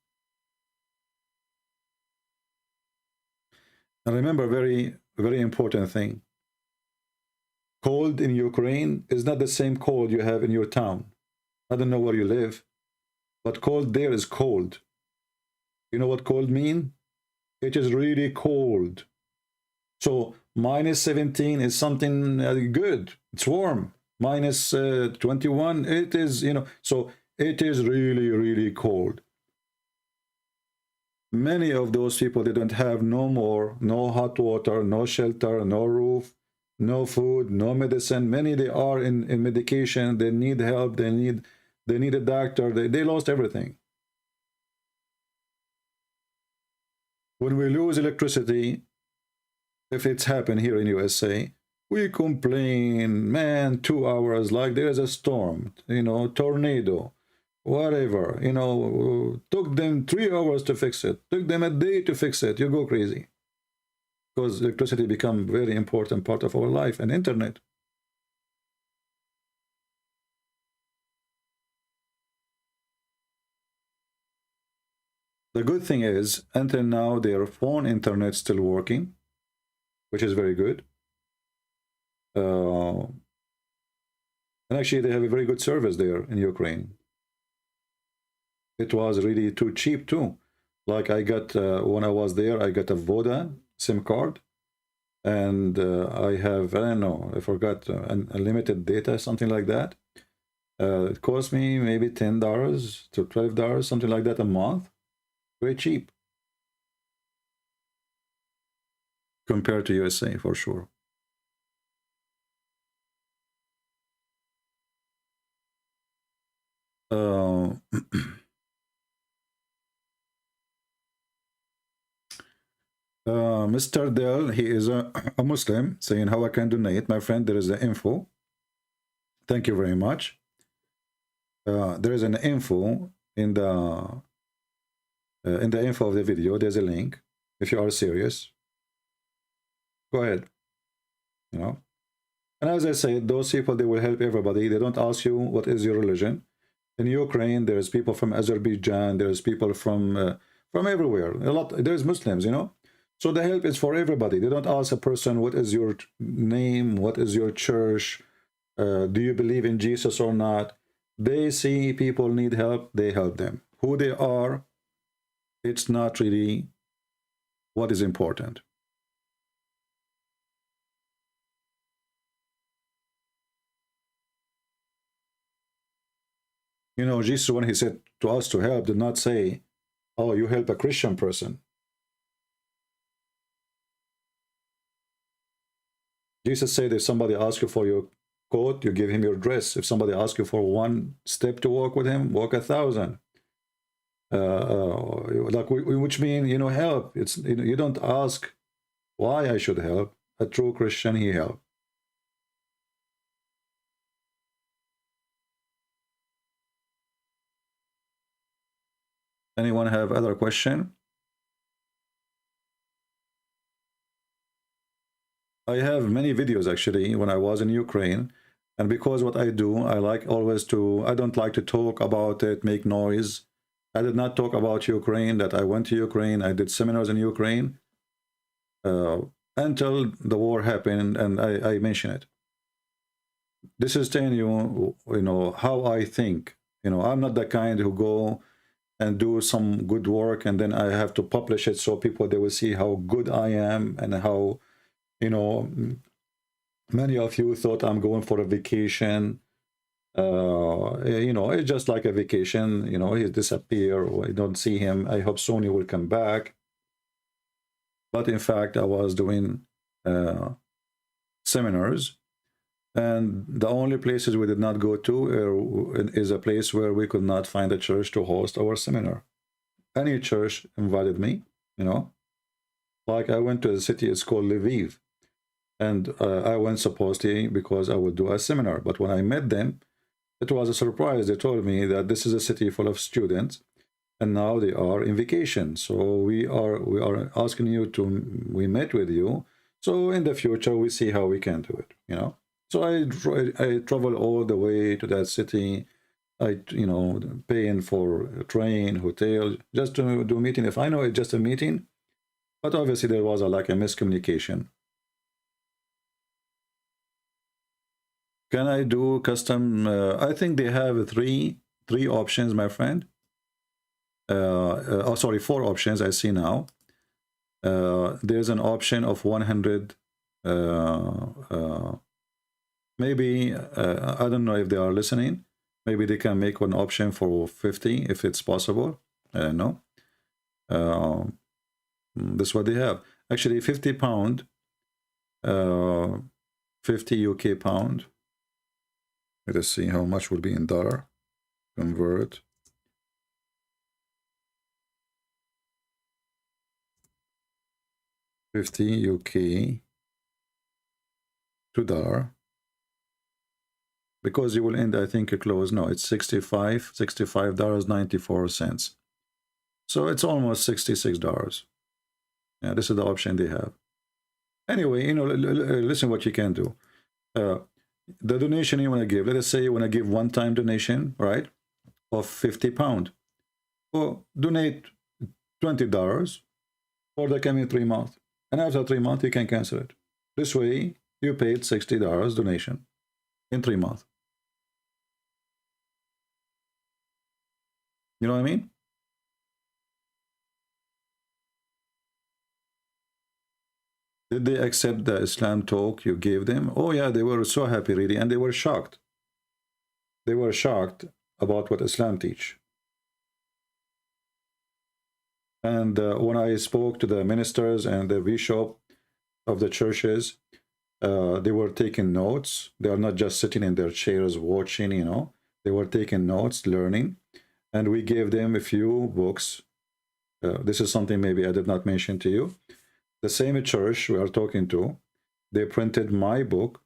And remember, very, very important thing. Cold in Ukraine is not the same cold you have in your town. I don't know where you live, but cold there is cold. You know what cold mean? It is really cold. So minus 17 is something good. It's warm. Minus 21, it is, so it is really, really cold. Many of those people, they don't have no hot water, no shelter, no roof, no food, no medicine. Many, they are in medication. They need help. They need a doctor. They lost everything. When we lose electricity, if it's happened here in USA, we complain, man, 2 hours, like there's a storm, tornado, whatever, took them 3 hours to fix it, took them a day to fix it. You go crazy. Because electricity become very important part of our life, and internet. The good thing is, until now, their phone internet still working, which is very good. And actually, they have a very good service there in Ukraine. It was really too cheap too. Like I got, when I was there, I got a Voda SIM card, and I have, I don't know, I forgot, unlimited data, something like that. It cost me maybe $10 to $12, something like that a month. Very cheap compared to USA, for sure. Mr. Dell, he is a Muslim, saying how I can donate. My friend, there is the info. Thank you very much. There is an info in the info of the video. There's a link. If you are serious, go ahead. You know, and as I said, those people, they will help everybody. They don't ask you what is your religion. In Ukraine, there's people from Azerbaijan. There's people from everywhere. A lot. There's Muslims, you know. So the help is for everybody. They don't ask a person, what is your name? What is your church? Do you believe in Jesus or not? They see people need help, they help them. Who they are, it's not really what is important. You know, Jesus, when he said to us to help, did not say, oh, you help a Christian person. Jesus said, if somebody asks you for your coat, you give him your dress. If somebody asks you for one step to walk with him, walk 1,000. Like, which means, you know, help. It's, you know, you don't ask why I should help. A true Christian, he helps. Anyone have other question? I have many videos actually when I was in Ukraine, and because what I do, I like always to, I don't like to talk about it, make noise. I did not talk about Ukraine, that I went to Ukraine, I did seminars in Ukraine until the war happened, and I mention it. This is telling you, you know, how I think. You know, I'm not the kind who go and do some good work and then I have to publish it so people, they will see how good I am and how, you know, many of you thought I'm going for a vacation. You know, it's just like a vacation. You know, he disappear, or I don't see him. I hope soon he will come back. But in fact, I was doing seminars, and the only places we did not go to is a place where we could not find a church to host our seminar. Any church invited me, you know. Like I went to a city, it's called Lviv. And I went supposedly because I would do a seminar. But when I met them, it was a surprise. They told me that this is a city full of students, and now they are in vacation. So we are asking you to, we met with you. So in the future, we see how we can do it, you know. So I travel all the way to that city. I, you know, paying for a train, hotel, just to do a meeting. If I know it's just a meeting, but obviously there was like a miscommunication. Can I do custom? I think they have three options, my friend. Oh, sorry, 4 options I see now. There's an option of 100. Maybe I don't know if they are listening. Maybe they can make one option for 50 if it's possible. No. That's what they have. Actually, 50 pound, 50 UK pound. Let us see how much will be in dollar. Convert. $50 UK to dollar. Because you will end, I think, close. No, it's $65.94. So it's almost $66. Yeah, this is the option they have. Anyway, you know, listen what you can do. The donation you want to give, let us say you want to give one-time donation, right, of 50 pounds. Well, donate $20 for the coming 3 months. And after 3 months, you can cancel it. This way, you paid $60 donation in 3 months. You know what I mean? Did they accept the Islam talk you gave them? Oh yeah, they were so happy really, and they were shocked. They were shocked about what Islam teach. And when I spoke to the ministers and the bishop of the churches, they were taking notes. They are not just sitting in their chairs watching, you know. They were taking notes, learning. And we gave them a few books. This is something maybe I did not mention to you. The same church we are talking to, they printed my book.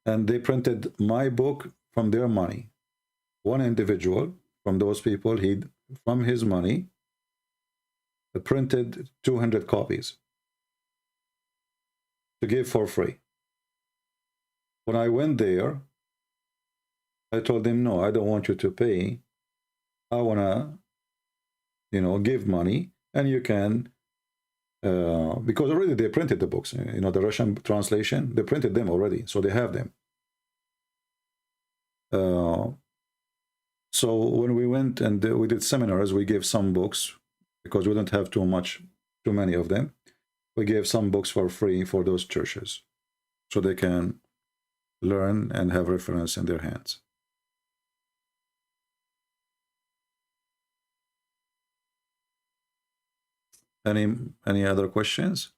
And they printed my book from their money. One individual from those people, from his money, printed 200 copies to give for free. When I went there, I told them, no, I don't want you to pay. I want to, you know, give money, and you can, because already they printed the books, you know, the Russian translation, they printed them already, so they have them. So when we went and we did seminars, we gave some books, because we don't have too many of them. We gave some books for free for those churches, so they can learn and have reference in their hands. Any other questions?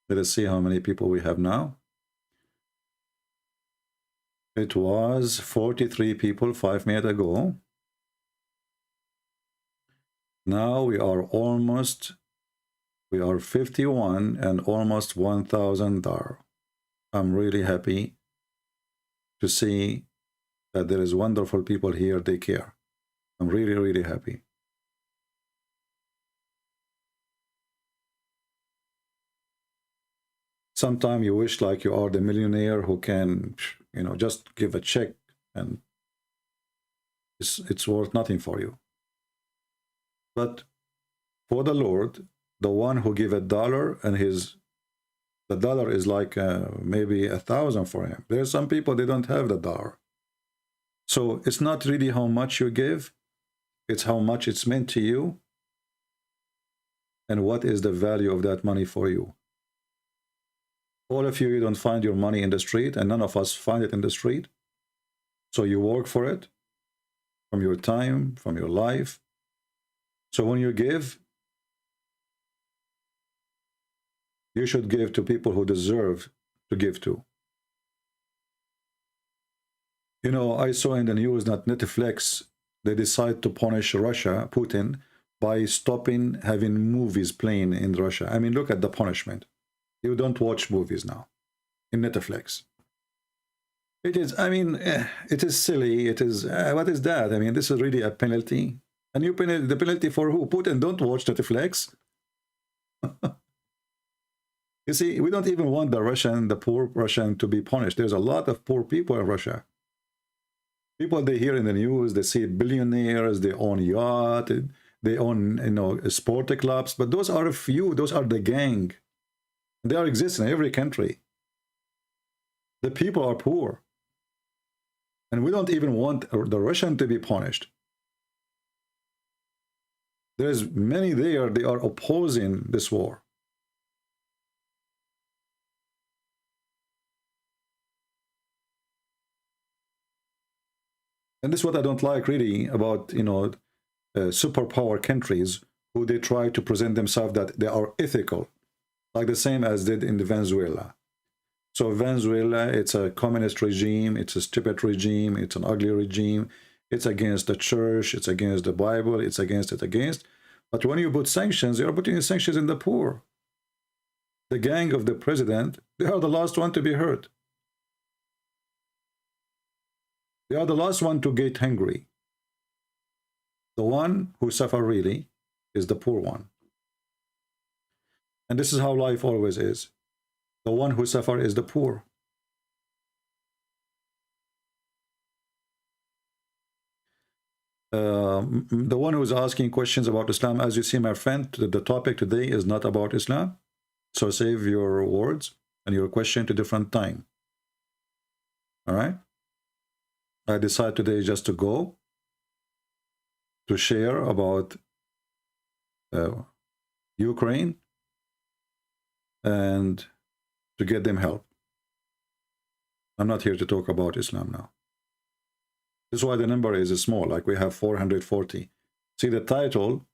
Let us see how many people we have now. It was 43 people 5 minutes ago. Now we are 51 and almost 1,000 there. I'm really happy to see that there is wonderful people here. They care. I'm really, really happy. Sometimes you wish like you are the millionaire who can, you know, just give a check and it's worth nothing for you. But for the Lord, the one who give $1 and the dollar is like maybe 1,000 for him. There are some people, they don't have the dollar. So it's not really how much you give, it's how much it's meant to you and what is the value of that money for you. All of you don't find your money in the street, and none of us find it in the street. So you work for it from your time, from your life. So when you give, you should give to people who deserve to give to. You know, I saw in the news that Netflix, they decide to punish Russia, Putin, by stopping having movies playing in Russia. I mean, look at the punishment. You don't watch movies now in Netflix. It is, I mean, it is silly. It is, what is that? I mean, this is really a penalty. And you penalty, the penalty for who? Putin, don't watch Netflix. You see, we don't even want the poor Russian to be punished. There's a lot of poor people in Russia. People they hear in the news, they see billionaires, they own yacht, they own, you know, sport clubs, but those are a few, those are the gang. They are existing in every country. The people are poor. And we don't even want the Russian to be punished. There's many there, they are opposing this war. And this is what I don't like really about, you know, superpower countries who they try to present themselves that they are ethical, like the same as did in Venezuela. So Venezuela, it's a communist regime, it's a stupid regime, it's an ugly regime, it's against the church, it's against the Bible, it's against. But when you put sanctions, you're putting sanctions in the poor. The gang of the president, they are the last one to be hurt. They are the last one to get hungry. The one who suffer really is the poor one. And this is how life always is. The one who suffer is the poor. The one who is asking questions about Islam, as you see, my friend, the topic today is not about Islam. So save your words and your question to different time. All right? I decided today just to go to share about Ukraine and to get them help. I'm not here to talk about Islam now. This is why the number is small, like we have 440. See the title,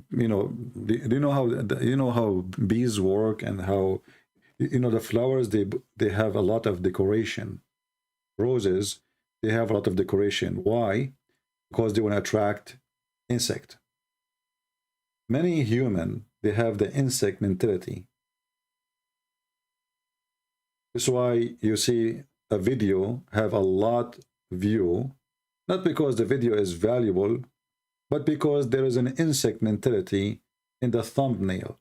you know, do you know how bees work and how, you know, the flowers, they have a lot of decoration. Roses, they have a lot of decoration. Why? Because they want to attract insect. Many human, they have the insect mentality. This is why you see a video have a lot view, not because the video is valuable, but because there is an insect mentality in the thumbnail.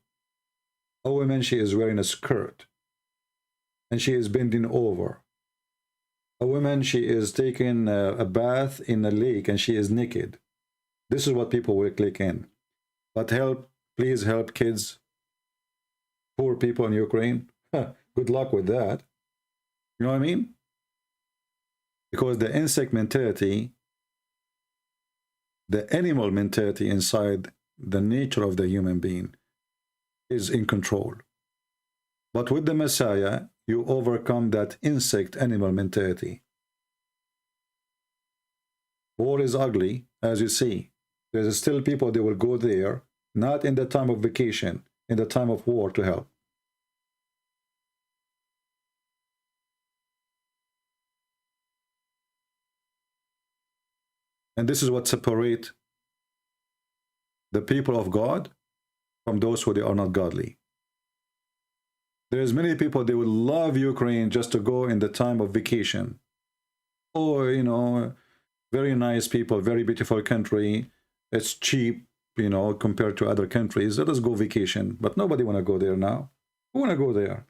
A woman, she is wearing a skirt and she is bending over. A woman, she is taking a bath in a lake and she is naked. This is what people will click in. But help, please help kids, poor people in Ukraine. Good luck with that. You know what I mean? Because the insect mentality, the animal mentality inside the nature of the human being is in control. But with the Messiah, you overcome that insect animal mentality. War is ugly, as you see. There's still people, they will go there, not in the time of vacation, in the time of war to help. And this is what separates the people of God from those who they are not godly. There's many people, they would love Ukraine just to go in the time of vacation. Or, you know, very nice people, very beautiful country. It's cheap, you know, compared to other countries. Let us go vacation. But nobody want to go there now. Who want to go there?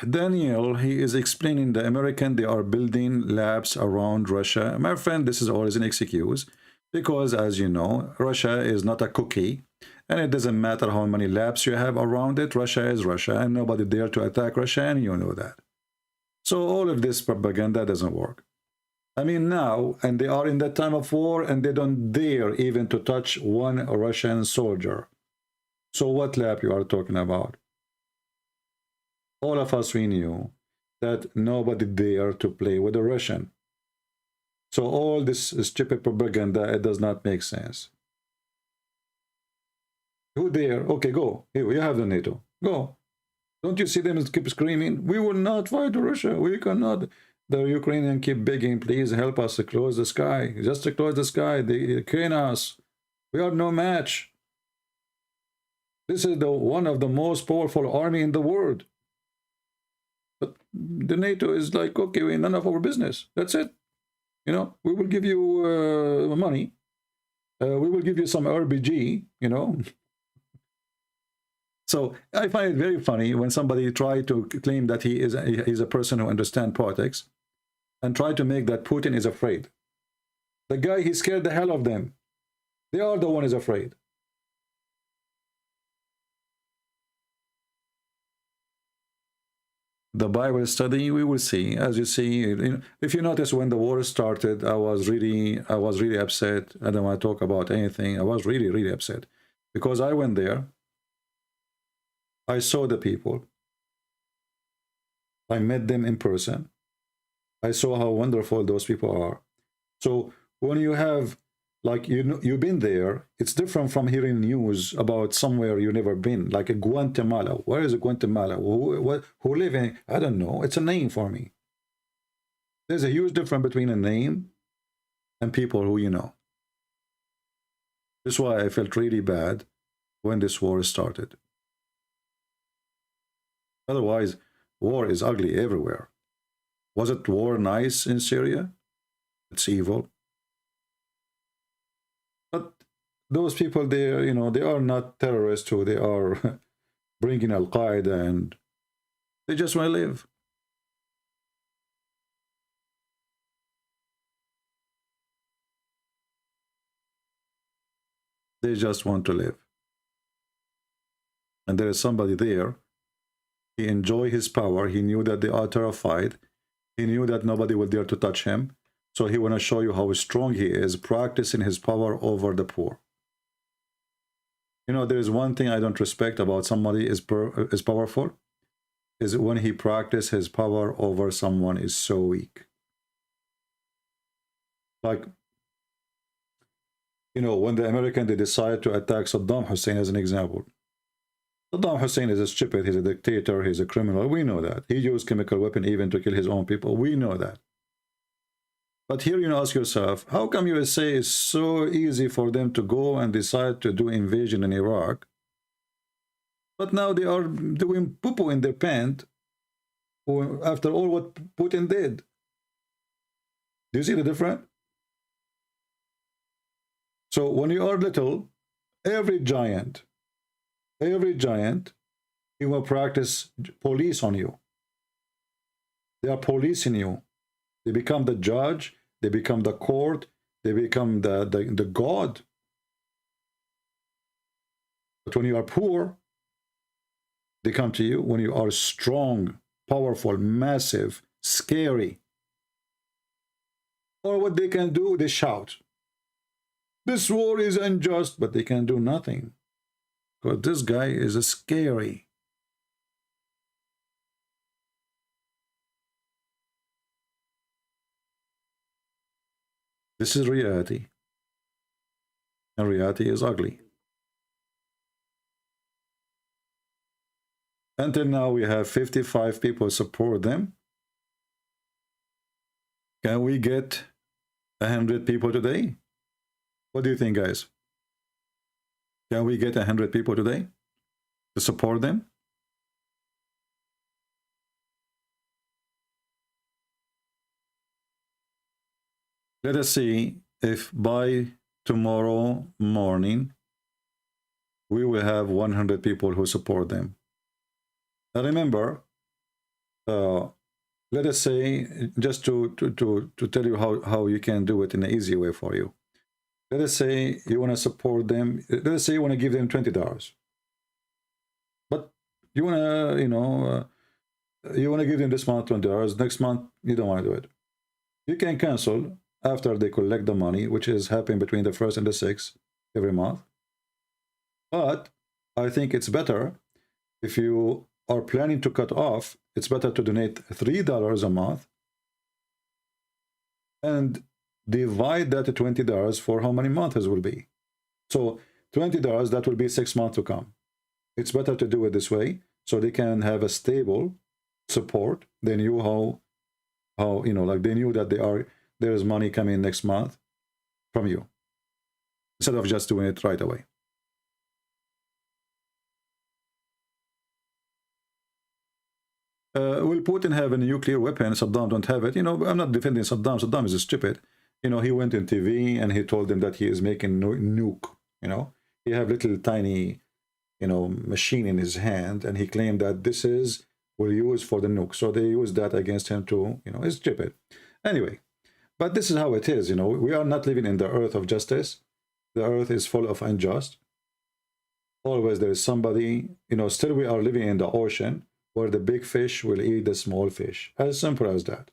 Daniel, he is explaining the American, they are building labs around Russia. My friend, this is always an excuse because, as you know, Russia is not a cookie and it doesn't matter how many labs you have around it. Russia is Russia and nobody dare to attack Russia, and you know that. So all of this propaganda doesn't work. I mean, now, and they are in that time of war and they don't dare even to touch one Russian soldier. So what lab you are talking about? All of us, we knew that nobody dared to play with a Russian. So all this stupid propaganda, it does not make sense. Who dare? Okay, go. Here, you have the NATO. Go. Don't you see them keep screaming? We will not fight Russia. We cannot. The Ukrainians keep begging, please help us to close the sky. Just to close the sky. They can us. We are no match. This is one of the most powerful army in the world. But the NATO is like, okay, none of our business. That's it. You know, we will give you money. We will give you some RPG, you know. So I find it very funny when somebody try to claim that he's a person who understands politics and try to make that Putin is afraid. The guy, he scared the hell of them. They are the one who's afraid. The Bible study, we will see. As you see, if you notice, when the war started, I was really upset. I don't want to talk about anything. I was really upset because I went there. I saw the people. I met them in person. I saw how wonderful those people are. So when you have, like, you've been there, it's different from hearing news about somewhere you've never been, like Guatemala. Where is Guatemala? Who live in? I don't know. It's a name for me. There's a huge difference between a name and people who you know. This is why I felt really bad when this war started. Otherwise, war is ugly everywhere. Was it war nice in Syria? It's evil. But those people there, you know, they are not terrorists who they are bringing Al-Qaeda, and they just want to live. They just want to live. And there is somebody there. He enjoyed his power. He knew that they are terrified. He knew that nobody will dare to touch him. So he want to show you how strong he is, practicing his power over the poor. You know, there is one thing I don't respect about somebody is powerful, is when he practices his power over someone is so weak. Like, you know, when the Americans, they decide to attack Saddam Hussein as an example. Saddam Hussein is a stupid, he's a dictator, he's a criminal, we know that. He used chemical weapon even to kill his own people, we know that. But here you ask yourself, how come USA is so easy for them to go and decide to do invasion in Iraq? But now they are doing poo-poo in their pant after all what Putin did. Do you see the difference? So when you are little, every giant, he will practice police on you. They are policing you. They become the judge, they become the court, they become the God. But when you are poor, they come to you. When you are strong, powerful, massive, scary, or what they can do, they shout. This war is unjust, but they can do nothing. Because this guy is scary. This is reality. And reality is ugly. Until now, we have 55 people support them. Can we get 100 people today? What do you think, guys? Can we get 100 people today to support them? Let us see if by tomorrow morning we will have 100 people who support them. Now remember, let us say, just to tell you how you can do it in an easy way for you. Let us say you want to support them. Let us say you want to give them $20. But you want to, you want to give them this month $20. Next month, you don't want to do it. You can cancel after they collect the money, which is happening between the 1st and the 6th every month. But I think it's better if you are planning to cut off, it's better to donate $3 a month and divide that to $20 for how many months will be. So $20, that will be 6 months to come. It's better to do it this way so they can have a stable support. They knew how like they knew that there is money coming next month from you, instead of just doing it right away. Will Putin have a nuclear weapon? Saddam don't have it. I'm not defending Saddam. Saddam is stupid. He went on TV and he told them that he is making nuke. He have little tiny, machine in his hand, and he claimed that this will use for the nuke. So they use that against him too. It's stupid. Anyway, but this is how it is. We are not living in the earth of justice. The earth is full of unjust. Always there is somebody. Still we are living in the ocean where the big fish will eat the small fish. As simple as that.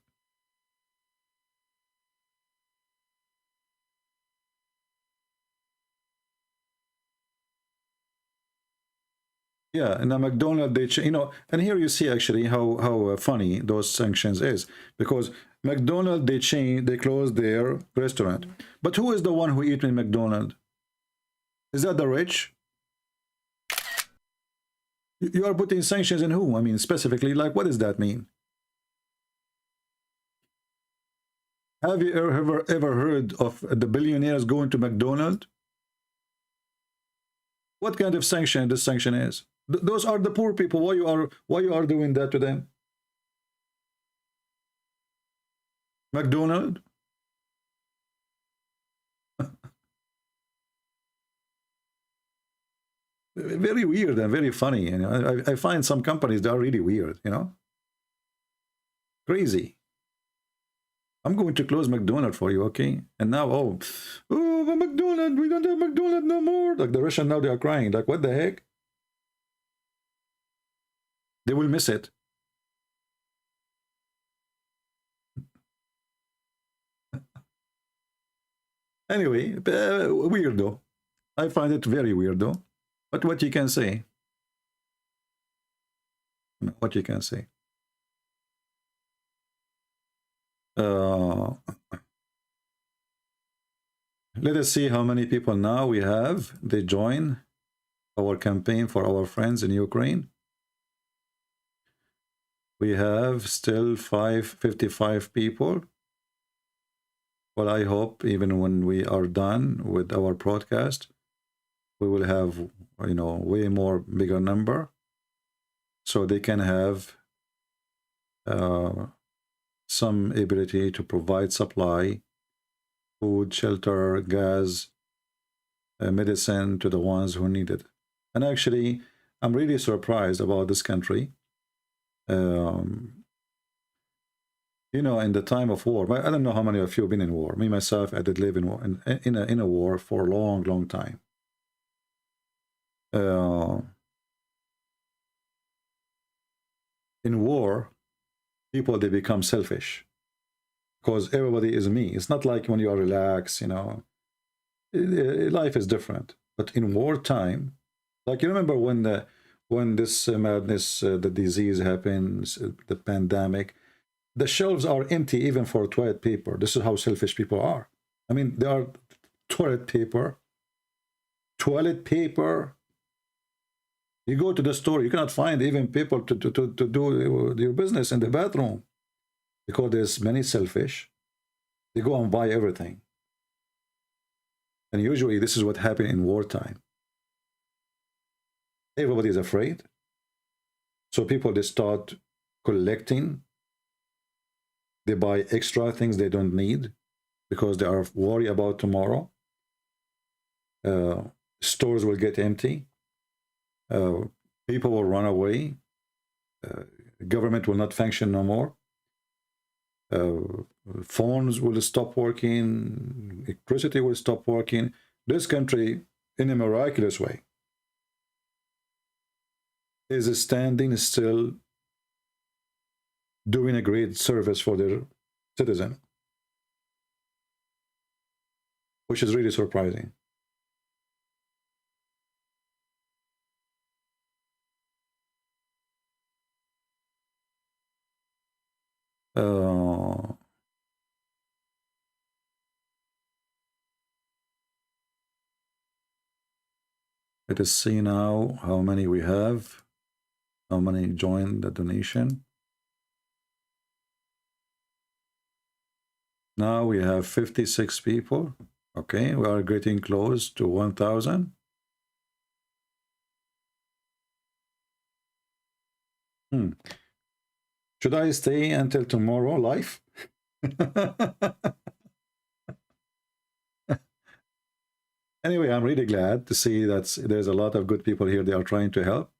Yeah, and McDonald's, and here you see actually how funny those sanctions is, because McDonald's, they closed their restaurant. But who is the one who eat in McDonald's? Is that the rich? You are putting sanctions in who? I mean, specifically, like, what does that mean? Have you ever heard of the billionaires going to McDonald's? What kind of sanction this sanction is? Those are the poor people. Why you are doing that to them? McDonald's? Very weird and very funny. I find some companies that are really weird. Crazy. I'm going to close McDonald's for you, okay? And now, oh, McDonald's, we don't have McDonald's no more. Like the Russians now, they are crying. Like, what the heck? They will miss it. Anyway, weirdo. I find it very weirdo. But what you can say? What you can say? Let us see how many people now we have. They join our campaign for our friends in Ukraine. We have still 55 people. Well, I hope even when we are done with our broadcast, we will have, you know, way more bigger number, so they can have some ability to provide supply, food, shelter, gas, medicine to the ones who need it. And actually, I'm really surprised about this country. You know, in the time of war, I don't know how many of you have been in war. Me, myself, I did live in war, in a war for a long, long time. In war, people, they become selfish because everybody is me. It's not like when you are relaxed, you know, life is different. But in wartime, like you remember when this madness, the disease happens, the pandemic, the shelves are empty even for toilet paper. This is how selfish people are. I mean, there are toilet paper. You go to the store, you cannot find even people to do your business in the bathroom because there's many selfish. They go and buy everything. And usually this is what happens in wartime. Everybody is afraid. So people, they start collecting. They buy extra things they don't need because they are worried about tomorrow. Stores will get empty. People will run away. Government will not function no more. Phones will stop working. Electricity will stop working. This country, in a miraculous way, is standing still, doing a great service for their citizen, which is really surprising. Let us see now how many we have, how many joined the donation. Now we have 56 people. Okay, we are getting close to 1,000. Should I stay until tomorrow live? Anyway, I'm really glad to see that there's a lot of good people here. They are trying to help.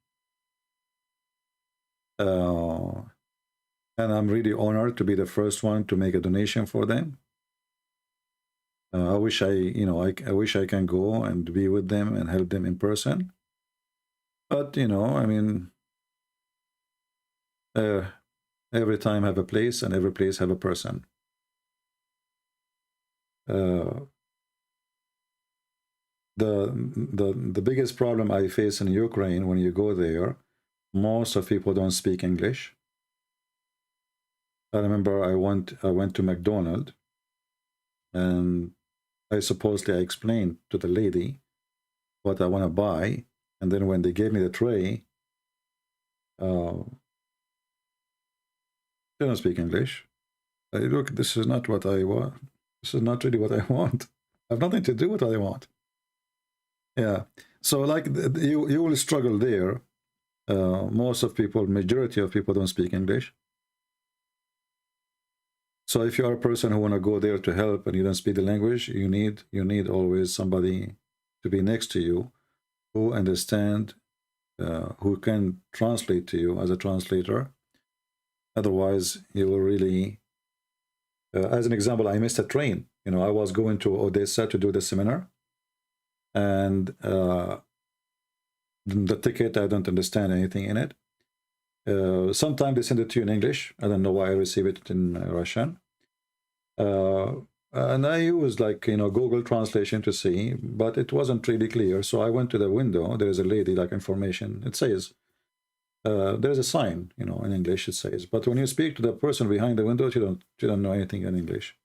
And I'm really honored to be the first one to make a donation for them. I wish I wish I can go and be with them and help them in person. But, you know, I mean, every time have a place and every place have a person. The biggest problem I face in Ukraine, when you go there, most of people don't speak English. I remember I went to McDonald's, and I explained to the lady what I want to buy, and then when they gave me the tray, they don't speak English. Look, this is not what I want. This is not really what I want. I have nothing to do with what I want. Yeah, so like you will struggle there. Majority of people don't speak English. So if you are a person who want to go there to help and you don't speak the language, you need always somebody to be next to you who understand, who can translate to you as a translator. Otherwise, you will really As an example, I missed a train. You know, I was going to Odessa to do the seminar, and the ticket, I don't understand anything in it. Sometimes they send it to you in English. I don't know why I receive it in Russian. And I use, like, you know, Google Translation to see, but it wasn't really clear. So I went to the window. There is a lady, like, information. It says, there's a sign, you know, in English it says. But when you speak to the person behind the window, you don't know anything in English.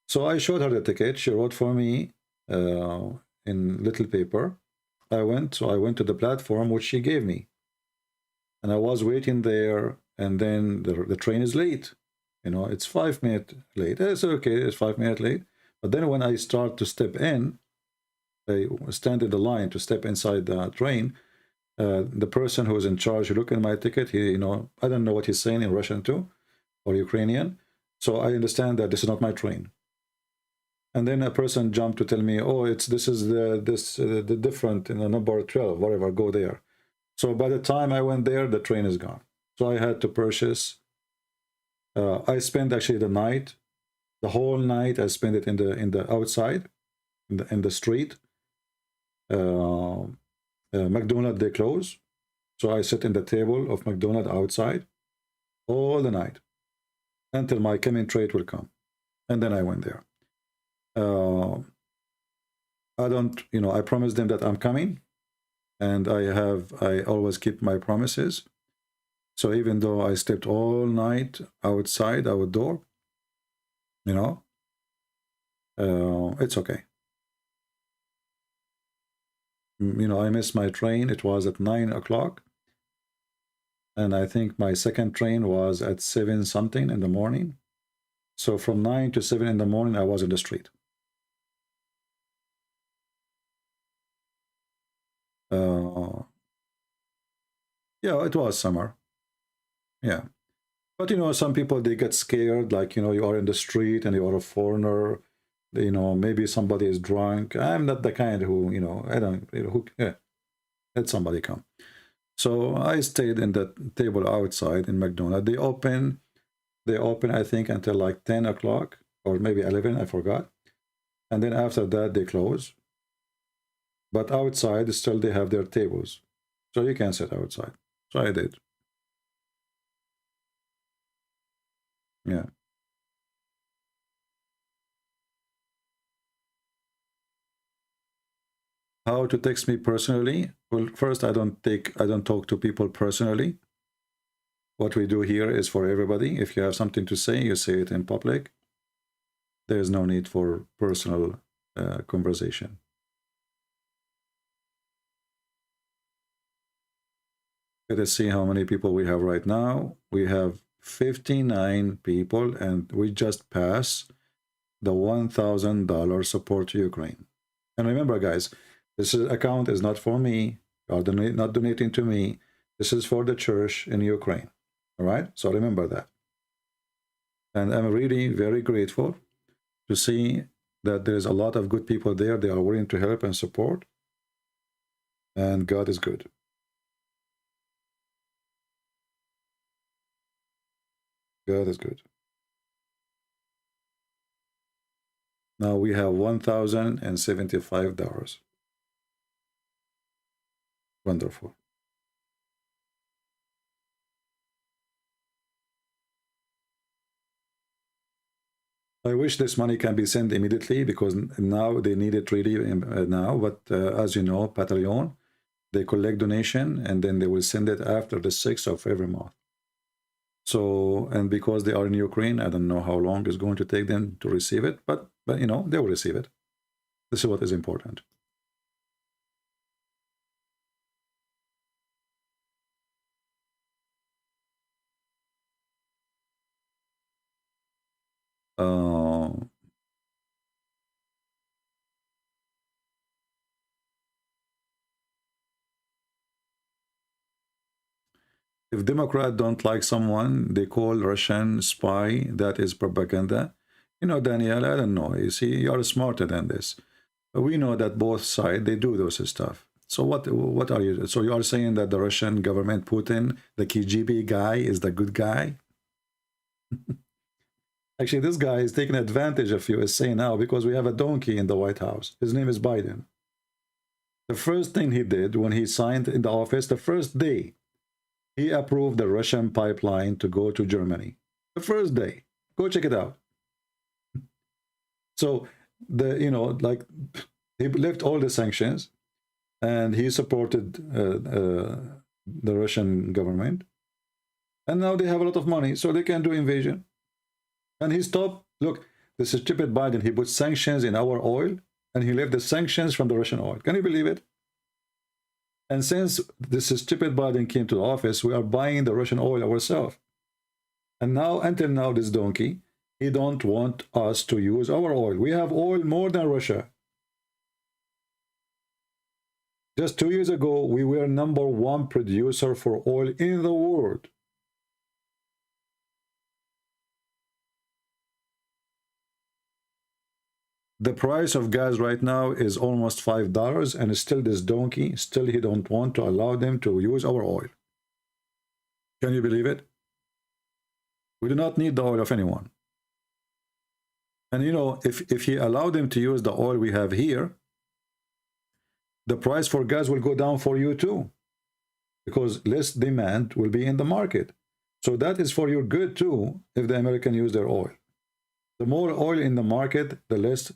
So I showed her the ticket. She wrote for me in little paper. I went to the platform which she gave me. And I was waiting there, and then the train is late. You know, it's 5 minutes late. It's okay, it's 5 minutes late. But then when I start to step in, I stand in the line to step inside the train, the person who is in charge, who looked at my ticket, he, you know, I don't know what he's saying in Russian too, or Ukrainian. So I understand that this is not my train. And then a person jumped to tell me, oh, this is the different, you know, number 12, whatever, go there. So by the time I went there, the train is gone. So I had to purchase. I spent actually the night, the whole night. I spent it in the outside, in the street. McDonald's, they close, so I sit in the table of McDonald's outside all the night until my coming train will come, and then I went there. I don't, you know, I promised them that I'm coming. And I always keep my promises. So even though I slept all night outside, outdoor, you know, it's okay. You know, I missed my train. It was at 9 o'clock. And I think my second train was at 7 something in the morning. So from 9 to 7 in the morning, I was in the street. Yeah, it was summer. Yeah. But, you know, some people, they get scared, like, you know, you are in the street and you are a foreigner, you know, maybe somebody is drunk. I'm not the kind who, you know, I don't, you know, who, yeah, let somebody come. So I stayed in the table outside in McDonald's. They open, I think, until like 10 o'clock or maybe 11, I forgot. And then after that, they close. But outside, still they have their tables. So you can sit outside. So I did. Yeah. How to text me personally? Well, first, I don't talk to people personally. What we do here is for everybody. If you have something to say, you say it in public. There is no need for personal conversation. Let us see how many people we have right now. We have 59 people, and we just passed the $1,000 support to Ukraine. And remember, guys, this account is not for me. You are not donating to me. This is for the church in Ukraine. All right? So remember that. And I'm really very grateful to see that there's a lot of good people there. They are willing to help and support. And God is good. God is good. Now we have $1,075. Wonderful. I wish this money can be sent immediately, because now they need it really now. But as you know, Patreon, they collect donation and then they will send it after the 6th of every month. So, and because they are in Ukraine, I don't know how long it's going to take them to receive it, but you know, they will receive it. This is what is important. If Democrats don't like someone, they call Russian spy. That is propaganda. You know, Daniel, I don't know. You see, you're smarter than this. But we know that both sides, they do those stuff. So what are you? So you are saying that the Russian government, Putin, the KGB guy, is the good guy? Actually, this guy is taking advantage of USA now because we have a donkey in the White House. His name is Biden. The first thing he did when he signed in the office, the first day, he approved the Russian pipeline to go to Germany. The first day. Go check it out. So, like, he left all the sanctions and he supported the Russian government. And now they have a lot of money, so they can do invasion. And he stopped. Look, this is stupid Biden. He put sanctions in our oil, and he left the sanctions from the Russian oil. Can you believe it? And since this stupid Biden came to the office, we are buying the Russian oil ourselves. And now, until now, this donkey, he don't want us to use our oil. We have oil more than Russia. Just 2 years ago, we were #1 producer for oil in the world. The price of gas right now is almost $5, and still this donkey, still he don't want to allow them to use our oil. Can you believe it? We do not need the oil of anyone. And if he allowed them to use the oil we have here, the price for gas will go down for you too, because less demand will be in the market. So that is for your good too, if the Americans use their oil. The more oil in the market, the less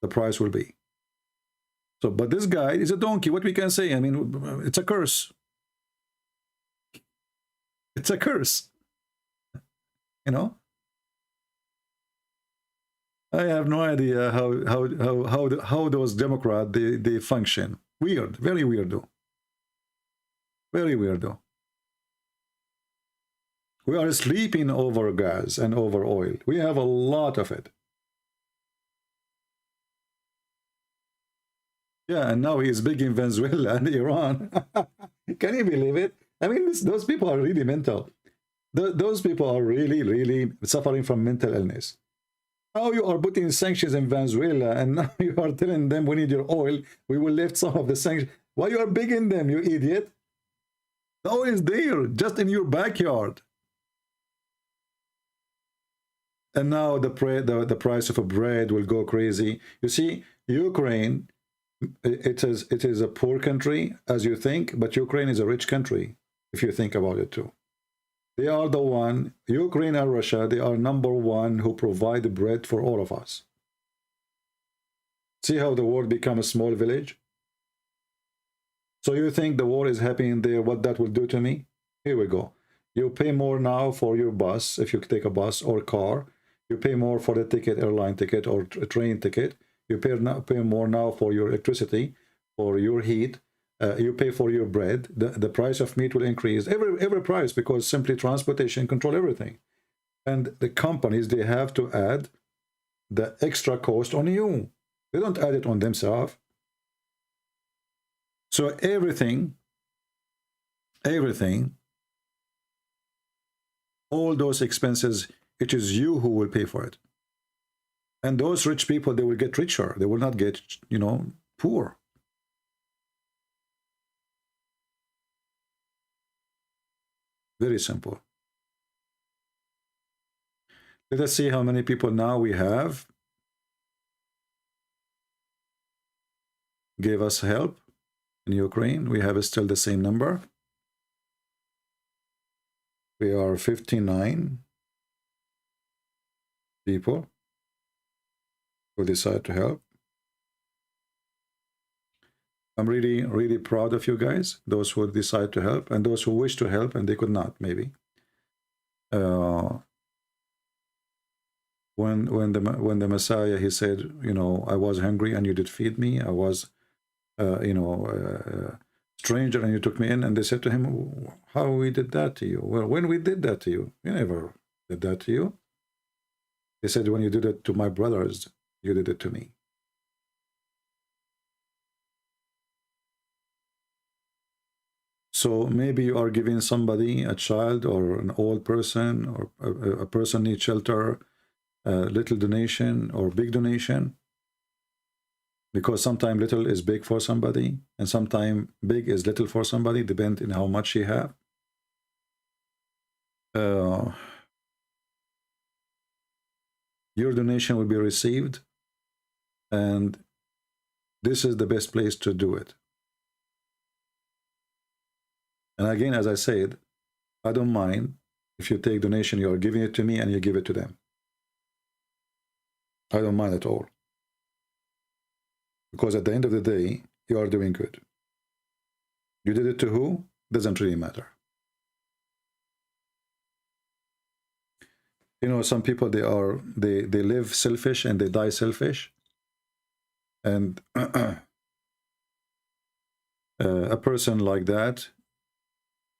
the price will be. So, but this guy is a donkey. What we can say? I mean, it's a curse. It's a curse. I have no idea how those Democrats they function. Weird, very weirdo. Very weirdo. We are sleeping over gas and over oil. We have a lot of it. Yeah, and now he's big in Venezuela and Iran. Can you believe it? I mean, those people are really mental. Those people are really, really suffering from mental illness. Now you are putting sanctions in Venezuela, and now you are telling them we need your oil. We will lift some of the sanctions. Why you are bigging them, you idiot? The oil is there, just in your backyard. And now the price of a bread will go crazy. You see, Ukraine, it is a poor country, as you think, but Ukraine is a rich country, if you think about it too. They are the one, Ukraine and Russia, they are #1 who provide the bread for all of us. See how the world becomes a small village? So you think the war is happening there, what that will do to me? Here we go. You pay more now for your bus, if you take a bus or car. You pay more for the ticket, airline ticket or train ticket. You pay more now for your electricity, for your heat. You pay for your bread. The price of meat will increase. Every price, because simply transportation control everything. And the companies, they have to add the extra cost on you. They don't add it on themselves. So everything, all those expenses, it is you who will pay for it. And those rich people, they will get richer. They will not get, poor. Very simple. Let us see how many people now we have. Gave us help in Ukraine. We have still the same number. We are 59 people who decide to help. I'm really, really proud of you guys, those who decide to help and those who wish to help and they could not, maybe. When the Messiah, he said, I was hungry and you did feed me. I was, stranger and you took me in. And they said to him, how we did that to you? Well, when we did that to you? We never did that to you. He said, when you did it to my brothers, you did it to me. So maybe you are giving somebody, a child or an old person or a person needs shelter, a little donation or big donation. Because sometimes little is big for somebody and sometimes big is little for somebody, depending on how much you have. your donation will be received, and this is the best place to do it. And again, as I said, I don't mind if you take donation, you are giving it to me and you give it to them. I don't mind at all. Because at the end of the day, you are doing good. You did it to who? Doesn't really matter. You know, some people, they live selfish and they die selfish. And a person like that,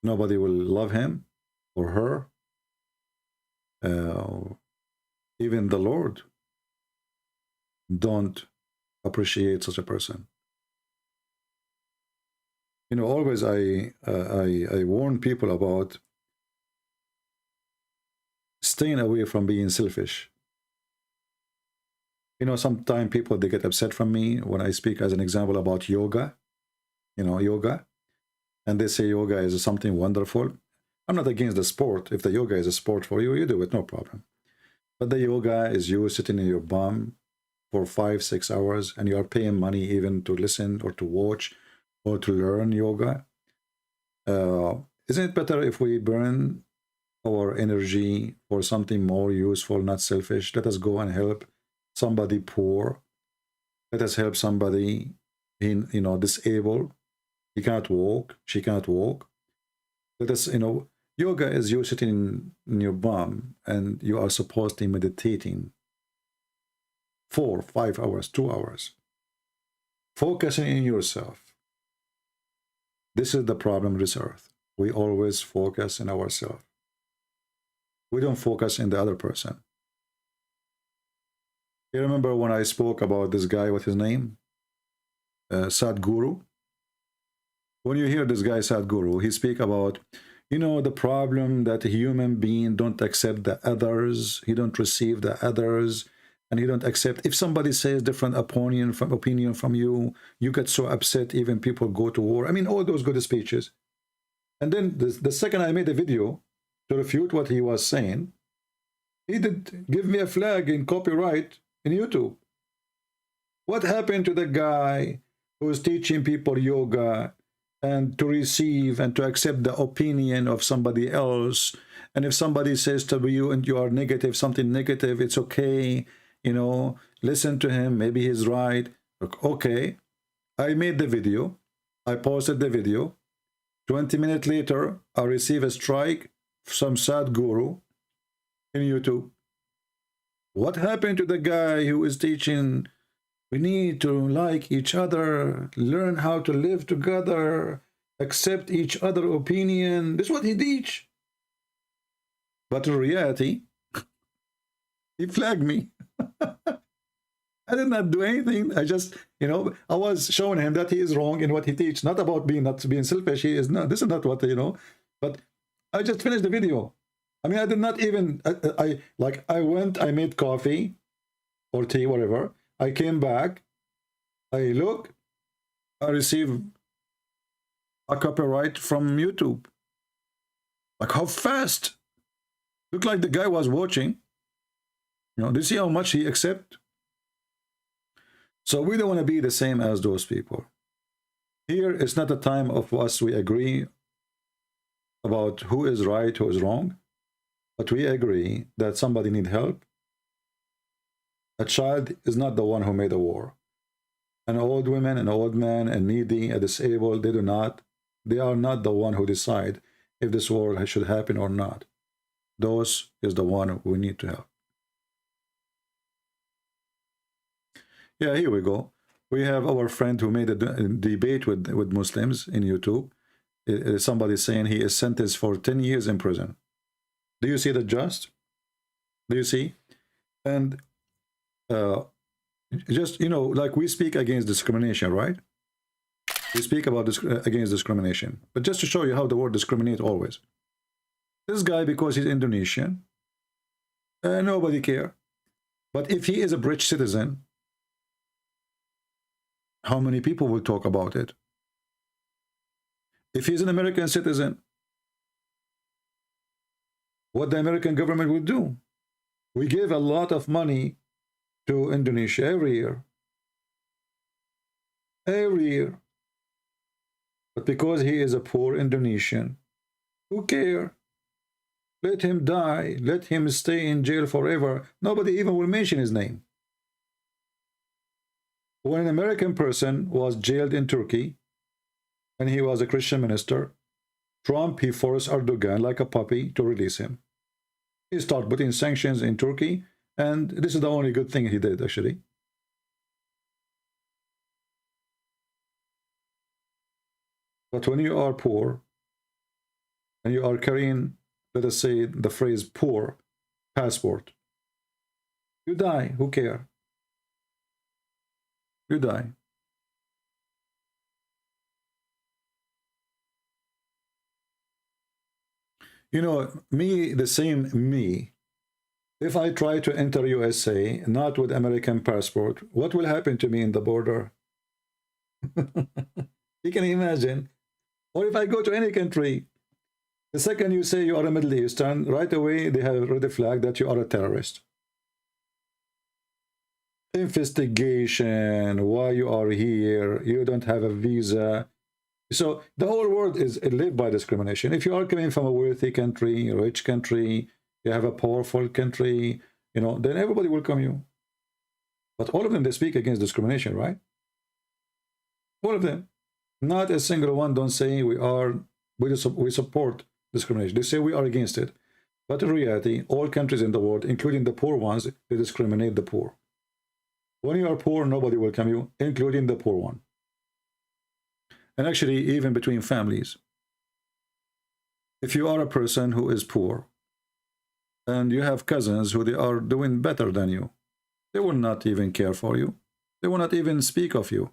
nobody will love him or her. Even the Lord don't appreciate such a person. You know, always I warn people about staying away from being selfish. You know, sometimes people, they get upset from me when I speak, as an example, about yoga. You know, yoga. And they say yoga is something wonderful. I'm not against the sport. If the yoga is a sport for you, you do it, no problem. But the yoga is you sitting in your bum for 5-6 hours, and you are paying money even to listen or to watch or to learn yoga. Isn't it better if we burn our energy for something more useful, not selfish? Let us go and help somebody poor. Let us help somebody in, you know, disabled. He can't walk, she can't walk. Let us, you know, yoga is you sitting in your bum and you are supposed to be meditating 4-5 hours, 2 hours, focusing in yourself. This is the problem with this earth. We always focus in ourselves. We don't focus in the other person. You remember when I spoke about this guy, what's his name? Sadhguru. When you hear this guy, Sadhguru, he speak about, you know, the problem that a human being don't accept the others, he don't receive the others, and he don't accept. If somebody says different opinion from you, you get so upset, even people go to war. I mean, all those good speeches. And then the second I made a video to refute what he was saying, he did give me a flag in copyright in YouTube. What happened to the guy who is teaching people yoga and to receive and to accept the opinion of somebody else? And if somebody says to you and you are negative, something negative, it's okay, you know, listen to him, maybe he's right. Okay, I made the video, I posted the video. 20 minutes later, I receive a strike from Sadhguru in YouTube. What happened to the guy who is teaching we need to like each other, learn how to live together, accept each other's opinion? This is what he teach. But in reality, he flagged me. I did not do anything. I just, you know, I was showing him that he is wrong in what he teach. Not about not being selfish. He is not. This is not what, you know. But I just finished the video. I mean, I did not even. I went. I made coffee or tea, whatever. I came back. I look. I received a copyright from YouTube. Like, how fast? Looked like the guy was watching. You know, do you see how much he accept? So we don't want to be the same as those people. Here, it's not a time of us, we agree about who is right, who is wrong, but we agree that somebody needs help. A child is not the one who made a war. An old woman, an old man, a needy, a disabled, they are not the one who decide if this war should happen or not. Those is the one we need to help. Yeah, here we go. We have our friend who made a debate with Muslims in YouTube. Somebody saying he is sentenced for 10 years in prison. Do you see the just? Do you see? And just, you know, like we speak against discrimination, right? We speak about against discrimination. But just to show you how the word discriminate always. This guy, because he's Indonesian, nobody care. But if he is a British citizen, how many people will talk about it? If he's an American citizen, what the American government will do? We give a lot of money to Indonesia every year. Every year. But because he is a poor Indonesian, who cares? Let him die. Let him stay in jail forever. Nobody even will mention his name. When an American person was jailed in Turkey, and he was a Christian minister, Trump, he forced Erdogan like a puppy to release him. He started putting sanctions in Turkey, and this is the only good thing he did, actually. But when you are poor, and you are carrying, let us say, the phrase poor passport, you die. Who cares? You die. You know, me, the same me, if I try to enter USA, not with American passport, what will happen to me in the border? You can imagine. Or if I go to any country, the second you say you are a Middle Eastern, right away they have already flagged that you are a terrorist. Investigation, why you are here, you don't have a visa. So the whole world is lived by discrimination. If you are coming from a wealthy country, a rich country, you have a powerful country, you know, then everybody welcome you. But all of them, they speak against discrimination, right? All of them. Not a single one don't say we support discrimination. They say we are against it. But in reality, all countries in the world, including the poor ones, they discriminate the poor. When you are poor, nobody will welcome you, including the poor one. And actually, even between families. If you are a person who is poor, and you have cousins who they are doing better than you, they will not even care for you. They will not even speak of you.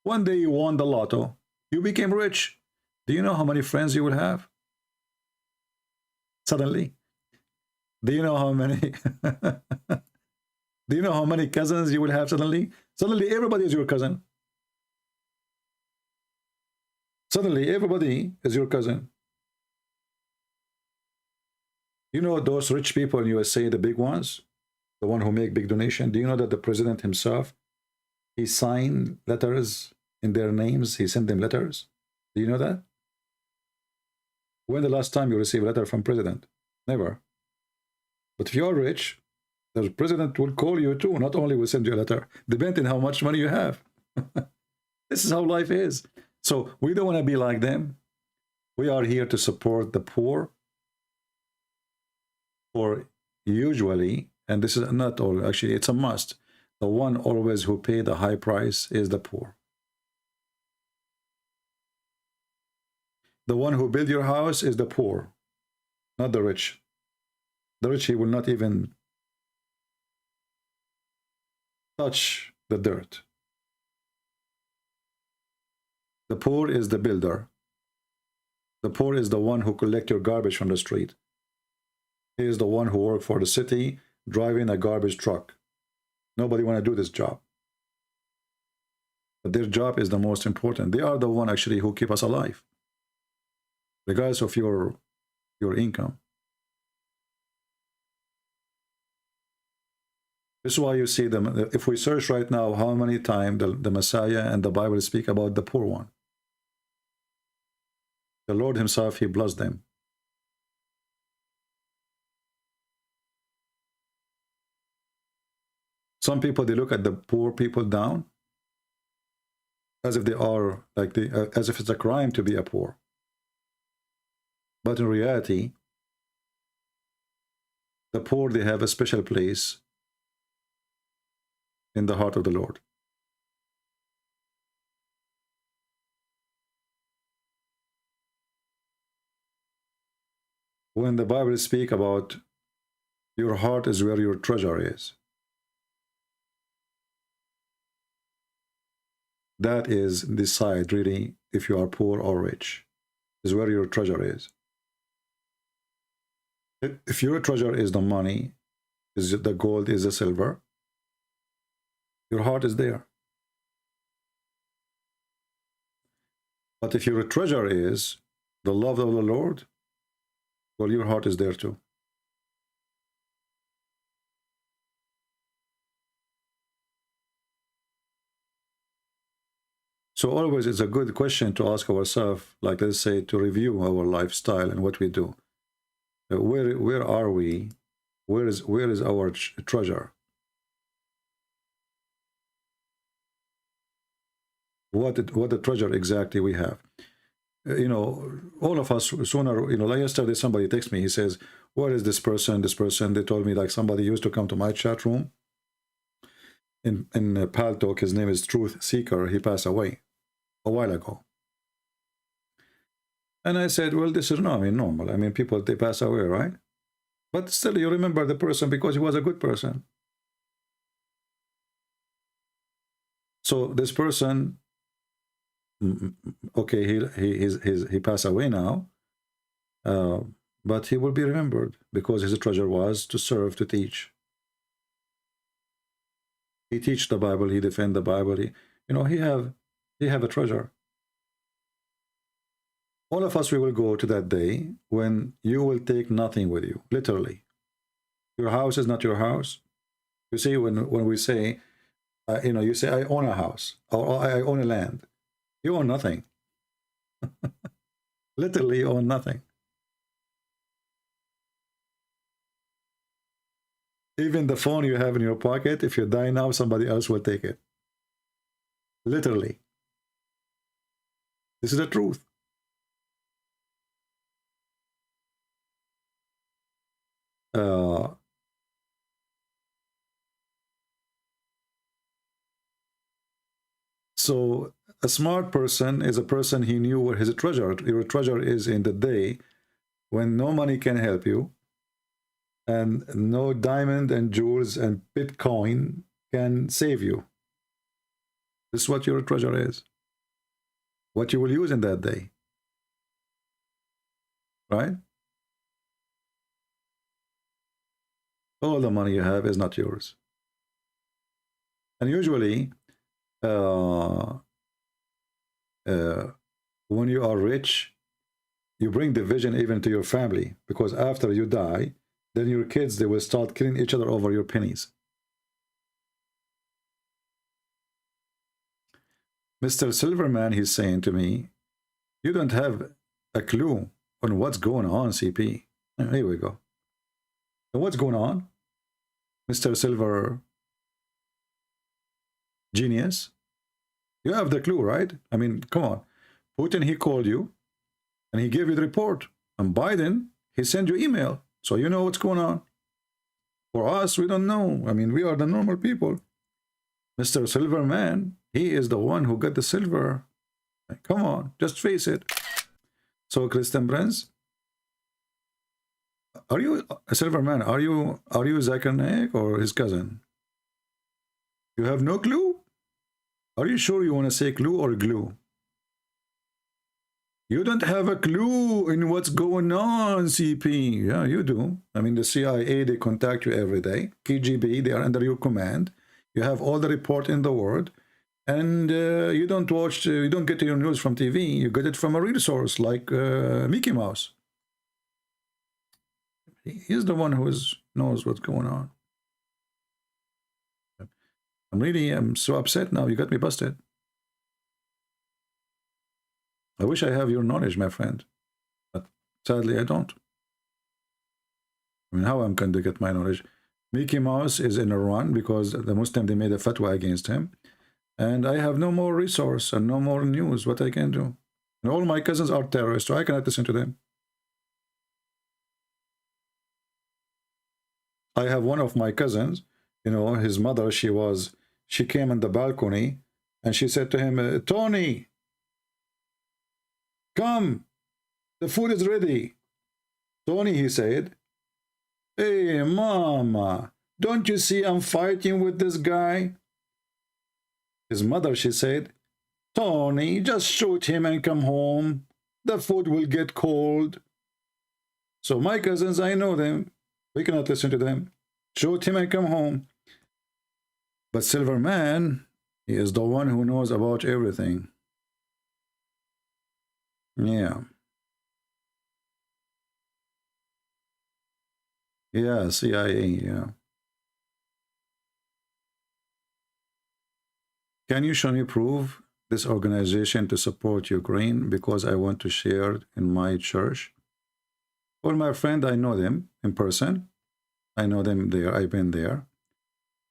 One day you won the lotto, you became rich. Do you know how many friends you will have? Suddenly. Do you know how many? Do you know how many cousins you will have suddenly? Suddenly everybody is your cousin. Suddenly everybody is your cousin. You know those rich people in USA, the big ones, the one who make big donation. Do you know that the president himself, he signed letters in their names? He sent them letters. Do you know that? When the last time you received a letter from president? Never. But if you are rich, the president will call you too. Not only will send you a letter, depending on how much money you have. This is how life is. So we don't want to be like them. We are here to support the poor. Or usually, and this is not all, actually, it's a must. The one always who pay the high price is the poor. The one who build your house is the poor, not the rich. The rich, he will not even touch the dirt. The poor is the builder. The poor is the one who collect your garbage from the street. He is the one who work for the city, driving a garbage truck. Nobody want to do this job. But their job is the most important. They are the one actually who keep us alive, regardless of your income. This is why you see them. If we search right now, how many times the Messiah and the Bible speak about the poor one? The Lord himself, he blessed them. Some people, they look at the poor people down as if they are like as if it's a crime to be a poor. But in reality, the poor, they have a special place in the heart of the Lord. When the Bible speaks about your heart is where your treasure is, that is decide really if you are poor or rich, is where your treasure is. If your treasure is the money, is the gold, is the silver, your heart is there. But if your treasure is the love of the Lord, well, your heart is there too. So always it's a good question to ask ourselves, like let's say, to review our lifestyle and what we do. Where are we? Where is our treasure? What the treasure exactly we have? You know, all of us sooner. You know, like yesterday, somebody texted me. He says, "Where is this person? This person?" They told me like somebody used to come to my chat room in Paltalk. His name is Truth Seeker. He passed away a while ago. And I said, well, this is normal. I mean, people, they pass away, right? But still, you remember the person because he was a good person. So this person, okay, he passed away now, but he will be remembered because his treasure was to serve, to teach. He teach the Bible, he defend the Bible. He have a treasure. All of us, we will go to that day when you will take nothing with you, literally. Your house is not your house. You see, when we say, you say, I own a house, or I own a land. You own nothing. Literally, you own nothing. Even the phone you have in your pocket, if you die now, somebody else will take it. Literally. This is the truth. So a smart person is a person he knew where his treasure. Your treasure is in the day when no money can help you, and no diamond and jewels and Bitcoin can save you. This is what your treasure is. What you will use in that day. Right? All the money you have is not yours. And usually, when you are rich, you bring division even to your family, because after you die, then your kids, they will start killing each other over your pennies. Mr. Silverman, he's saying to me, you don't have a clue on what's going on, CP. Here we go. So what's going on, Mr. Silver Genius? You have the clue, right? I mean, come on. Putin, he called you, and he gave you the report. And Biden, he sent you email. So you know what's going on. For us, we don't know. I mean, we are the normal people. Mr. Silverman, he is the one who got the silver. Come on, just face it. So, Christian Prince, are you a Silverman? Are you Zachary or his cousin? You have no clue? Are you sure you want to say clue or glue? You don't have a clue in what's going on, CP. Yeah, you do. I mean, the CIA, they contact you every day. KGB, they are under your command. You have all the report in the world. And you don't watch, you don't get your news from TV. You get it from a real source like Mickey Mouse. He's the one who knows what's going on. I'm so upset now. You got me busted. I wish I have your knowledge, my friend. But sadly, I don't. I mean, how I'm going to get my knowledge? Mickey Mouse is in Iran because the Muslim, they made a fatwa against him. And I have no more resource and no more news. What I can do? And all my cousins are terrorists, so I cannot listen to them. I have one of my cousins, his mother, she came on the balcony and she said to him, Tony, come, the food is ready. Tony, he said, hey, mama, don't you see I'm fighting with this guy? His mother, she said, Tony, just shoot him and come home. The food will get cold. So my cousins, I know them. We cannot listen to them. Shoot him and come home. But Silverman, he is the one who knows about everything. Yeah. Yeah, CIA, yeah. Can you show me proof this organization to support Ukraine because I want to share in my church. All my friends, I know them in person. I know them there. I've been there.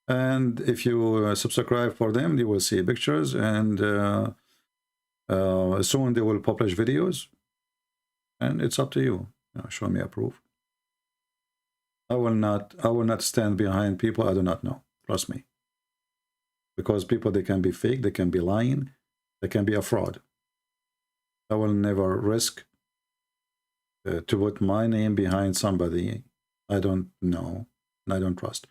And if you subscribe for them, you will see pictures, and soon they will publish videos. And it's up to you. Show me approve. I will not stand behind people I do not know. Trust me. Because people, they can be fake, they can be lying, they can be a fraud. I will never risk to put my name behind somebody I don't know and I don't trust.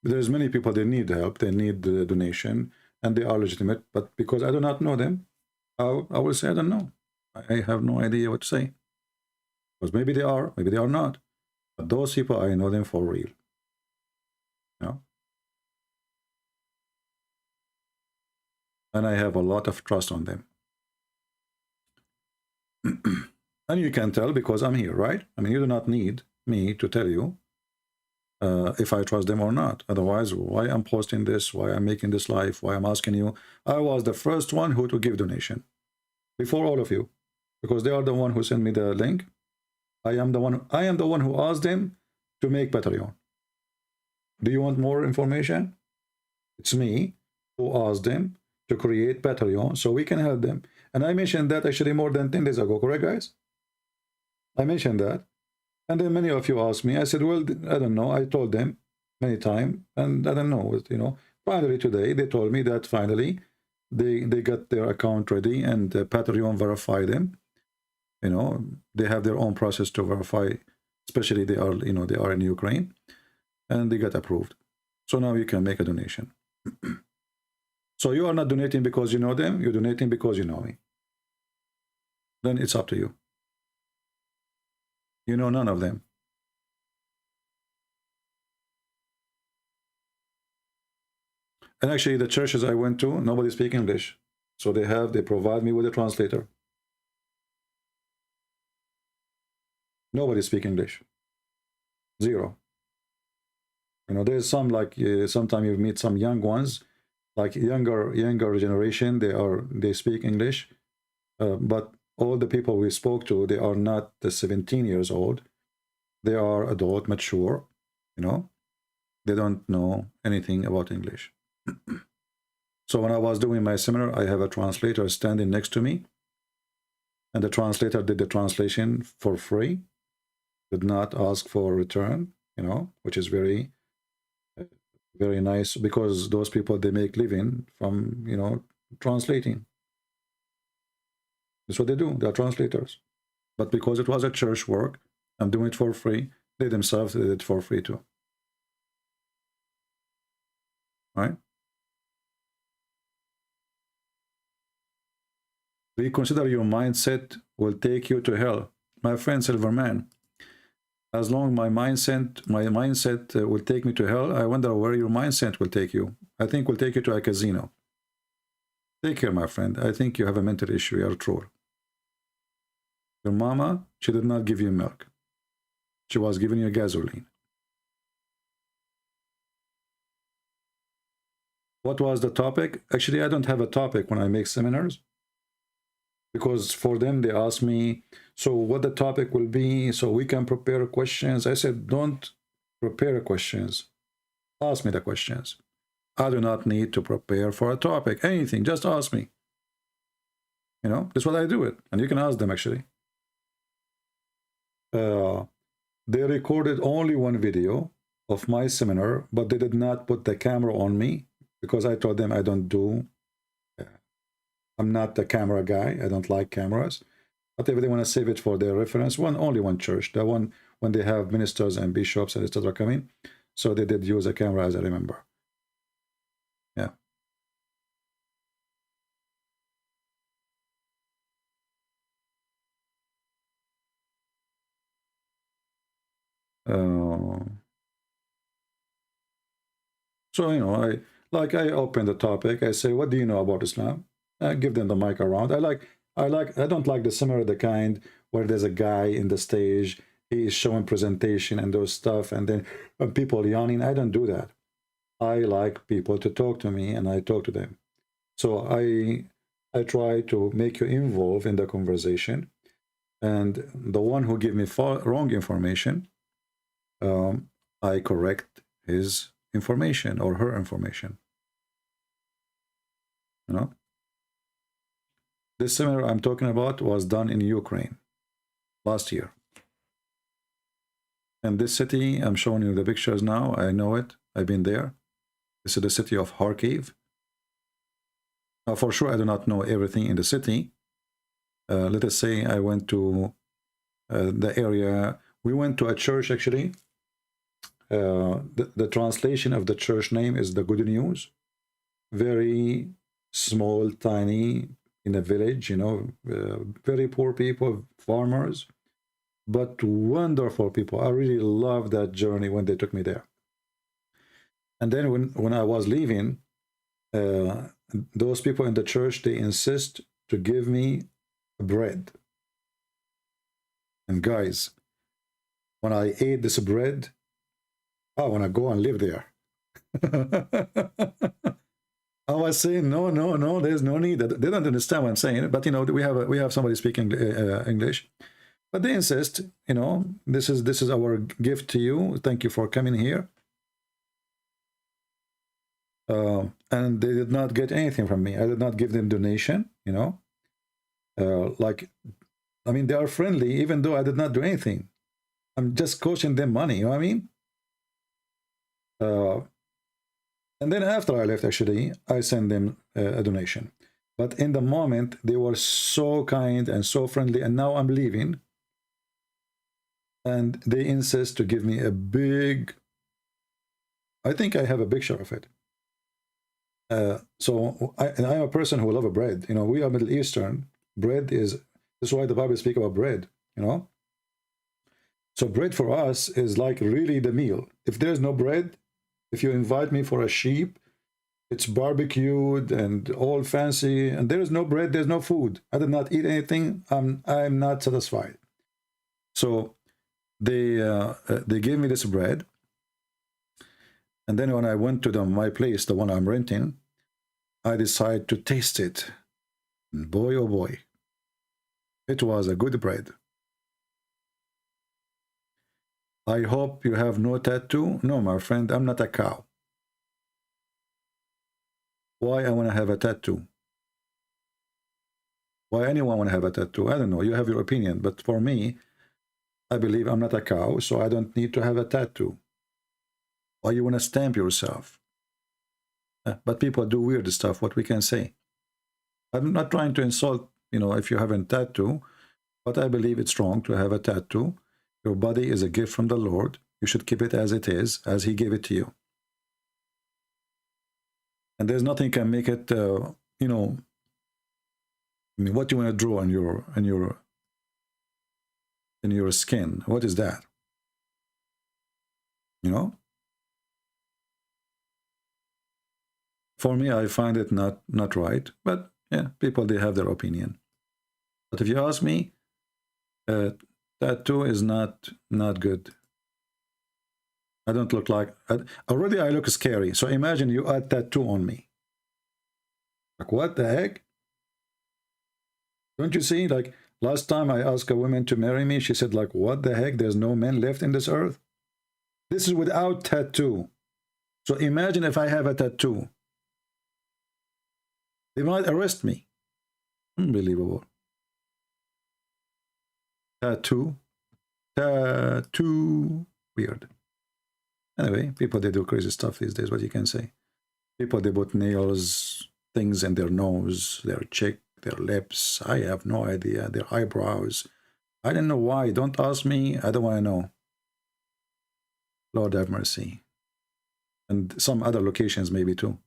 There's many people, they need help, they need the donation, and they are legitimate, but because I do not know them, I will say I don't know. I have no idea what to say. Because maybe they are not. But those people, I know them for real. You know? And I have a lot of trust on them. And you can tell because I'm here, right? I mean, you do not need me to tell you if I trust them or not. Otherwise, why I'm posting this, why I'm making this live, why I'm asking you. I was the first one who to give donation before all of you, because they are the one who sent me the link. I am the one who asked them to make Patreon. Do you want more information? It's me who asked them to create Patreon so we can help them. And I mentioned that actually more than 10 days ago, correct, guys? I mentioned that. And then many of you asked me. I said, well, I don't know. I told them many times, and I don't know, you know. Finally today, they told me that finally they got their account ready and Patreon verify them. You know, they have their own process to verify, especially they are, you know, they are in Ukraine, and they got approved. So now you can make a donation. So you are not donating because you know them, you're donating because you know me. Then it's up to you. You know none of them. And actually the churches I went to, nobody speaks English. So they provide me with a translator. Nobody speaks English. Zero. You know, there's some like sometimes you meet some young ones, like younger generation. They speak English, but all the people we spoke to, they are not 17 years old. They are adult, mature. You know, they don't know anything about English. So when I was doing my seminar, I have a translator standing next to me, and the translator did the translation for free. Did not ask for return, you know, which is very, very nice, because those people, they make living from, you know, translating. That's what they do. They're translators. But because it was a church work, I'm doing it for free. They themselves did it for free too. Right? Do you consider your mindset will take you to hell? My friend Silverman, as long as my mindset will take me to hell, I wonder where your mindset will take you. I think will take you to a casino. Take care, my friend. I think you have a mental issue. You're a troll. Your mama, she did not give you milk. She was giving you gasoline. What was the topic? Actually, I don't have a topic when I make seminars, because for them, they ask me, so what the topic will be, so we can prepare questions. I said, don't prepare questions. Ask me the questions. I do not need to prepare for a topic, anything, just ask me. You know, that's what I do it. And you can ask them, actually. They recorded only one video of my seminar, but they did not put the camera on me, because I told them I don't do, I'm not the camera guy. I don't like cameras. But if they want to save it for their reference, only one church, the one when they have ministers and bishops and etc. coming, so they did use a camera, as I remember. Yeah. So, you know, I open the topic. I say, what do you know about Islam? I give them the mic around. I don't like the similar, the kind where there's a guy in the stage, he is showing presentation and those stuff, and then people yawning. I don't do that. I like people to talk to me, and I talk to them. So I try to make you involved in the conversation. And the one who gave me wrong information, I correct his information or her information. You know, this seminar I'm talking about was done in Ukraine last year. And this city, I'm showing you the pictures now. I know it. I've been there. This is the city of Kharkiv. For sure, I do not know everything in the city. Let us say I went to the area. We went to a church, actually. The translation of the church name is the Good News. Very small, tiny, in a village, you know, very poor people, farmers, but wonderful people. I really loved that journey when they took me there. And then when I was leaving, those people in the church, they insist to give me bread. And guys, when I ate this bread, I want to go and live there. I was saying, no, there's no need. They don't understand what I'm saying, but you know, we have somebody speaking English, but they insist, you know, this is our gift to you. Thank you for coming here. And they did not get anything from me. I did not give them donation, you know. Like, I mean, they are friendly, even though I did not do anything. I'm just coaching them money, you know what I mean? And then after I left, actually, I sent them a donation. But in the moment, they were so kind and so friendly, and now I'm leaving. And they insist to give me a big, I think I have a picture of it. So I'm a person who loves bread. You know, we are Middle Eastern. Bread is, that's why the Bible speaks about bread, you know. So bread for us is like really the meal. If there's no bread, if you invite me for a sheep, it's barbecued and all fancy, and there is no bread, there's no food. I did not eat anything. I'm not satisfied. So they gave me this bread. And then when I went to my place, the one I'm renting, I decided to taste it. And boy, oh boy, it was a good bread. I hope you have no tattoo. No, my friend, I'm not a cow. Why I want to have a tattoo? Why anyone want to have a tattoo? I don't know. You have your opinion. But for me, I believe I'm not a cow, so I don't need to have a tattoo. Why you want to stamp yourself? But people do weird stuff, what we can say. I'm not trying to insult, you know, if you have a tattoo, but I believe it's wrong to have a tattoo. Your body is a gift from the Lord. You should keep it as it is, as He gave it to you. And there's nothing can make it, you know, I mean, what you want to draw on your skin. What is that? You know? For me, I find it not right. But yeah, people, they have their opinion. But if you ask me, tattoo is not good. I don't look like, already I look scary. So imagine you add tattoo on me. Like, what the heck? Don't you see? Like, last time I asked a woman to marry me, she said, like, what the heck? There's no men left in this earth. This is without tattoo. So imagine if I have a tattoo. They might arrest me. Unbelievable. Tattoo. Weird. Anyway, people, they do crazy stuff these days, what you can say. People, they put nails, things in their nose, their cheek, their lips. I have no idea. Their eyebrows. I don't know why. Don't ask me. I don't want to know. Lord have mercy. And some other locations maybe too.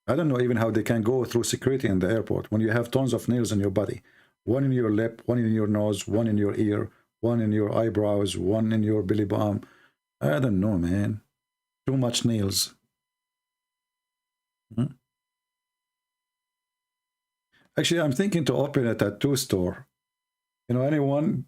I don't know even how they can go through security in the airport when you have tons of nails in your body. One in your lip, one in your nose, one in your ear, one in your eyebrows, one in your belly button. I don't know, man. Too much nails. Actually, I'm thinking to open a tattoo store. You know, anyone,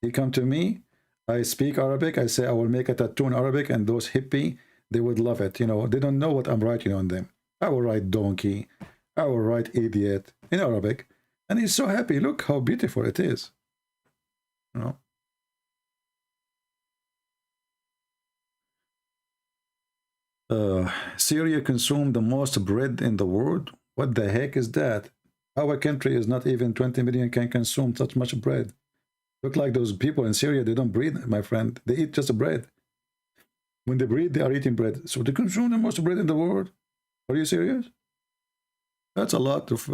you come to me, I speak Arabic, I say I will make a tattoo in Arabic, and those hippie, they would love it. You know, they don't know what I'm writing on them. I will write donkey, I will write idiot in Arabic, and he's so happy. Look how beautiful it is. You know. Syria consumed the most bread in the world. What the heck is that? Our country is not even 20 million can consume such much bread. Look like those people in Syria, they don't breathe, my friend. They eat just bread. When they breathe, they are eating bread. So they consume the most bread in the world. Are you serious? That's a lot of...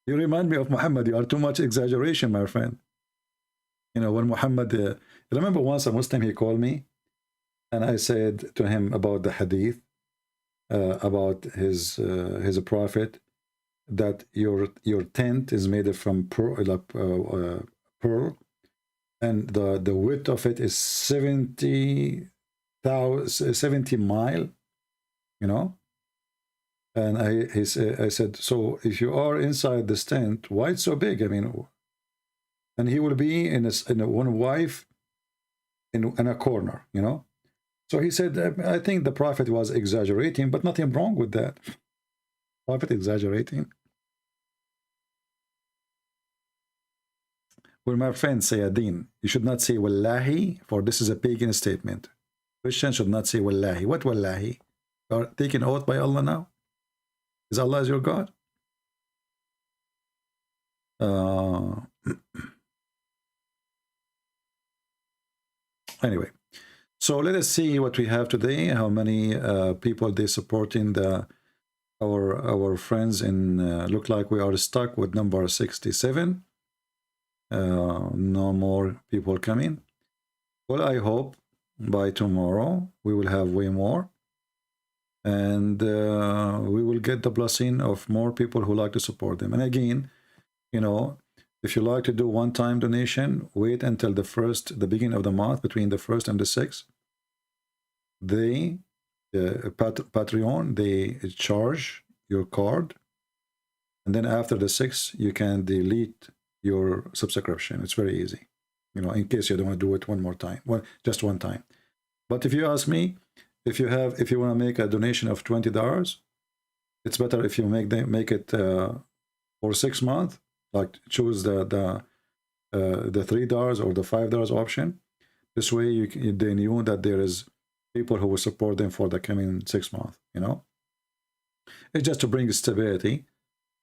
You remind me of Muhammad. You are too much exaggeration, my friend. You know, when Muhammad... I remember once a Muslim, he called me, and I said to him about the hadith, about his prophet, that your tent is made from pearl, and the width of it is 70 mile, you know. And I said, so if you are inside this tent, why it's so big? I mean, and he will be in one wife in a corner, you know. So he said, I think the prophet was exaggerating, but nothing wrong with that. Prophet exaggerating. When my friend Sayyadin, you should not say Wallahi, for this is a pagan statement. Christians should not say Wallahi. What Wallahi? You are taken oath by Allah now? Is Allah your God? Anyway, so let us see what we have today. How many people they supporting our friends in look like we are stuck with number 67. No more people coming. Well, I hope by tomorrow we will have way more, and we will get the blessing of more people who like to support them. And again, you know, if you like to do one-time donation, wait until the beginning of the month, between the 1st and the 6th. They Patreon, they charge your card, and then after the 6th you can delete your subscription. It's very easy, you know, in case you don't want to do it one more time, just one time. But if you ask me, if you want to make a donation of $20, it's better if you make it for 6 months, like choose the $3 or the $5 option. This way they knew that there is people who will support them for the coming 6 months, you know. It's just to bring stability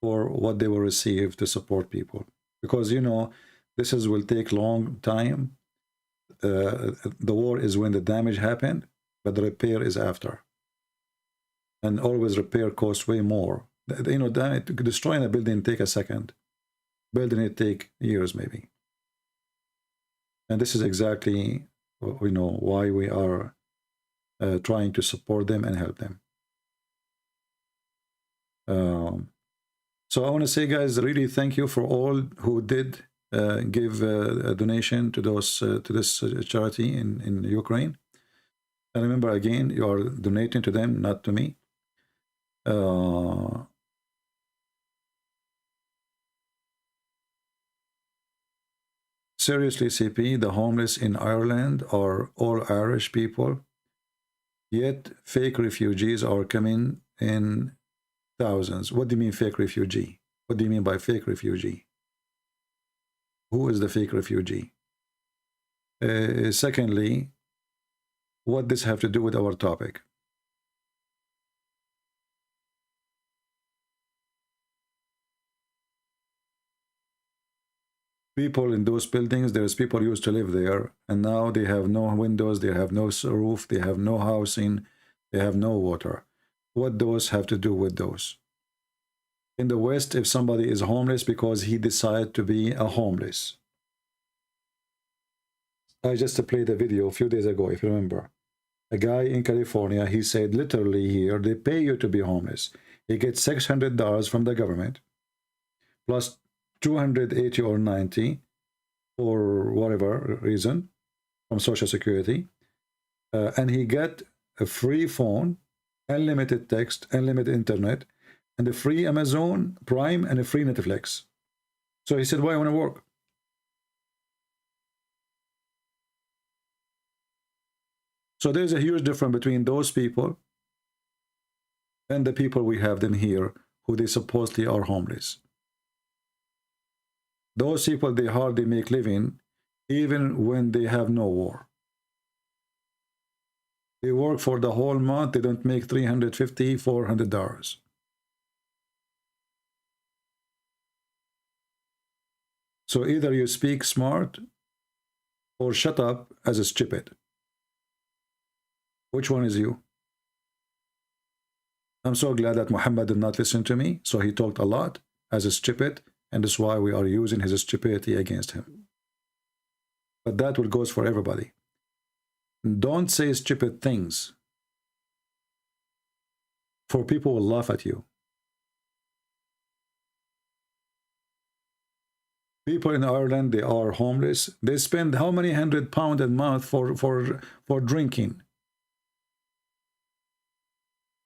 for what they will receive to support people. Because, you know, will take long time. The war is when the damage happened, but the repair is after. And always repair costs way more. You know, destroying a building take a second. Building it take years maybe. And this is exactly, you know, why we are trying to support them and help them. So I want to say, guys, really thank you for all who did give a donation to this charity in Ukraine. And remember, again, you are donating to them, not to me. Seriously, CP, the homeless in Ireland are all Irish people, yet fake refugees are coming in thousands. What do you mean fake refugee? What do you mean by fake refugee? Who is the fake refugee? Secondly, what does this have to do with our topic? People in those buildings, there's people who used to live there, and now they have no windows, they have no roof, they have no housing, they have no water. What those have to do with those? In the West, if somebody is homeless because he decided to be a homeless. I just played a video a few days ago, if you remember. A guy in California, he said literally here, they pay you to be homeless. He gets $600 from the government, plus 280 or 90 for whatever reason from Social Security, and he get a free phone, unlimited text, unlimited internet, and a free Amazon Prime and a free Netflix. So he said, why I want to work? So there's a huge difference between those people and the people we have them here who they supposedly are homeless. Those people, they hardly make living even when they have no war. They work for the whole month, they don't make $350, $400. So either you speak smart or shut up as a stupid. Which one is you? I'm so glad that Muhammad did not listen to me, so he talked a lot as a stupid, and that's why we are using his stupidity against him. But that will goes for everybody. Don't say stupid things, for people will laugh at you. People in Ireland, they are homeless. They spend how many £100 a month for drinking?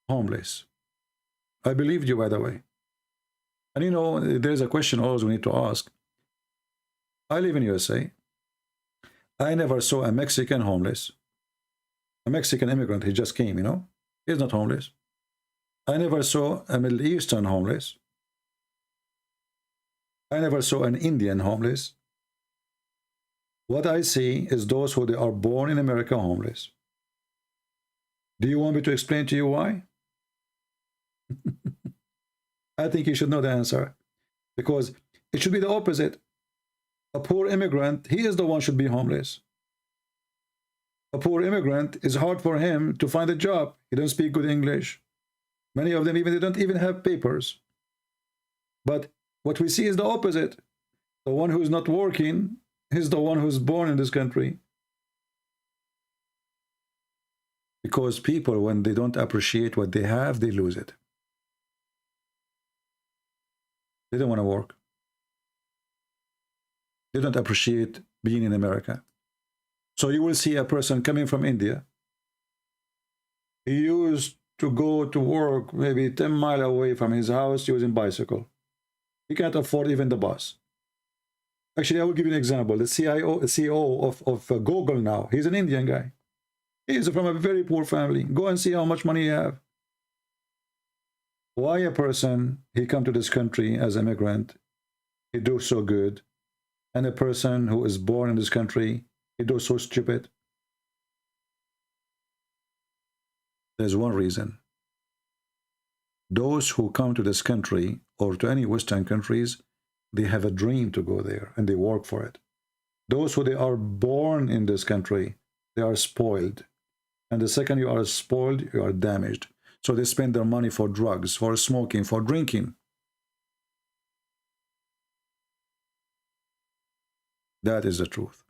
Homeless. I believed you, by the way. And you know, there's a question always we need to ask. I live in USA. I never saw a Mexican homeless. A Mexican immigrant, he just came, you know. He's not homeless. I never saw a Middle Eastern homeless. I never saw an Indian homeless. What I see is those who they are born in America homeless. Do you want me to explain to you why? I think you should know the answer. Because it should be the opposite. A poor immigrant, he is the one should be homeless. A poor immigrant, is hard for him to find a job. He doesn't speak good English. Many of them, they don't even have papers. But what we see is the opposite. The one who's not working is the one who's born in this country. Because people, when they don't appreciate what they have, they lose it. They don't want to work. They don't appreciate being in America. So you will see a person coming from India. He used to go to work maybe 10 miles away from his house using bicycle. He can't afford even the bus. Actually, I will give you an example. The CEO of Google now, he's an Indian guy. He's from a very poor family. Go and see how much money you have. Why a person, he come to this country as an immigrant, he do so good, and a person who is born in this country, he do so stupid? There's one reason. Those who come to this country or to any Western countries, they have a dream to go there and they work for it. Those who they are born in this country, they are spoiled. And the second you are spoiled, you are damaged. So they spend their money for drugs, for smoking, for drinking. That is the truth.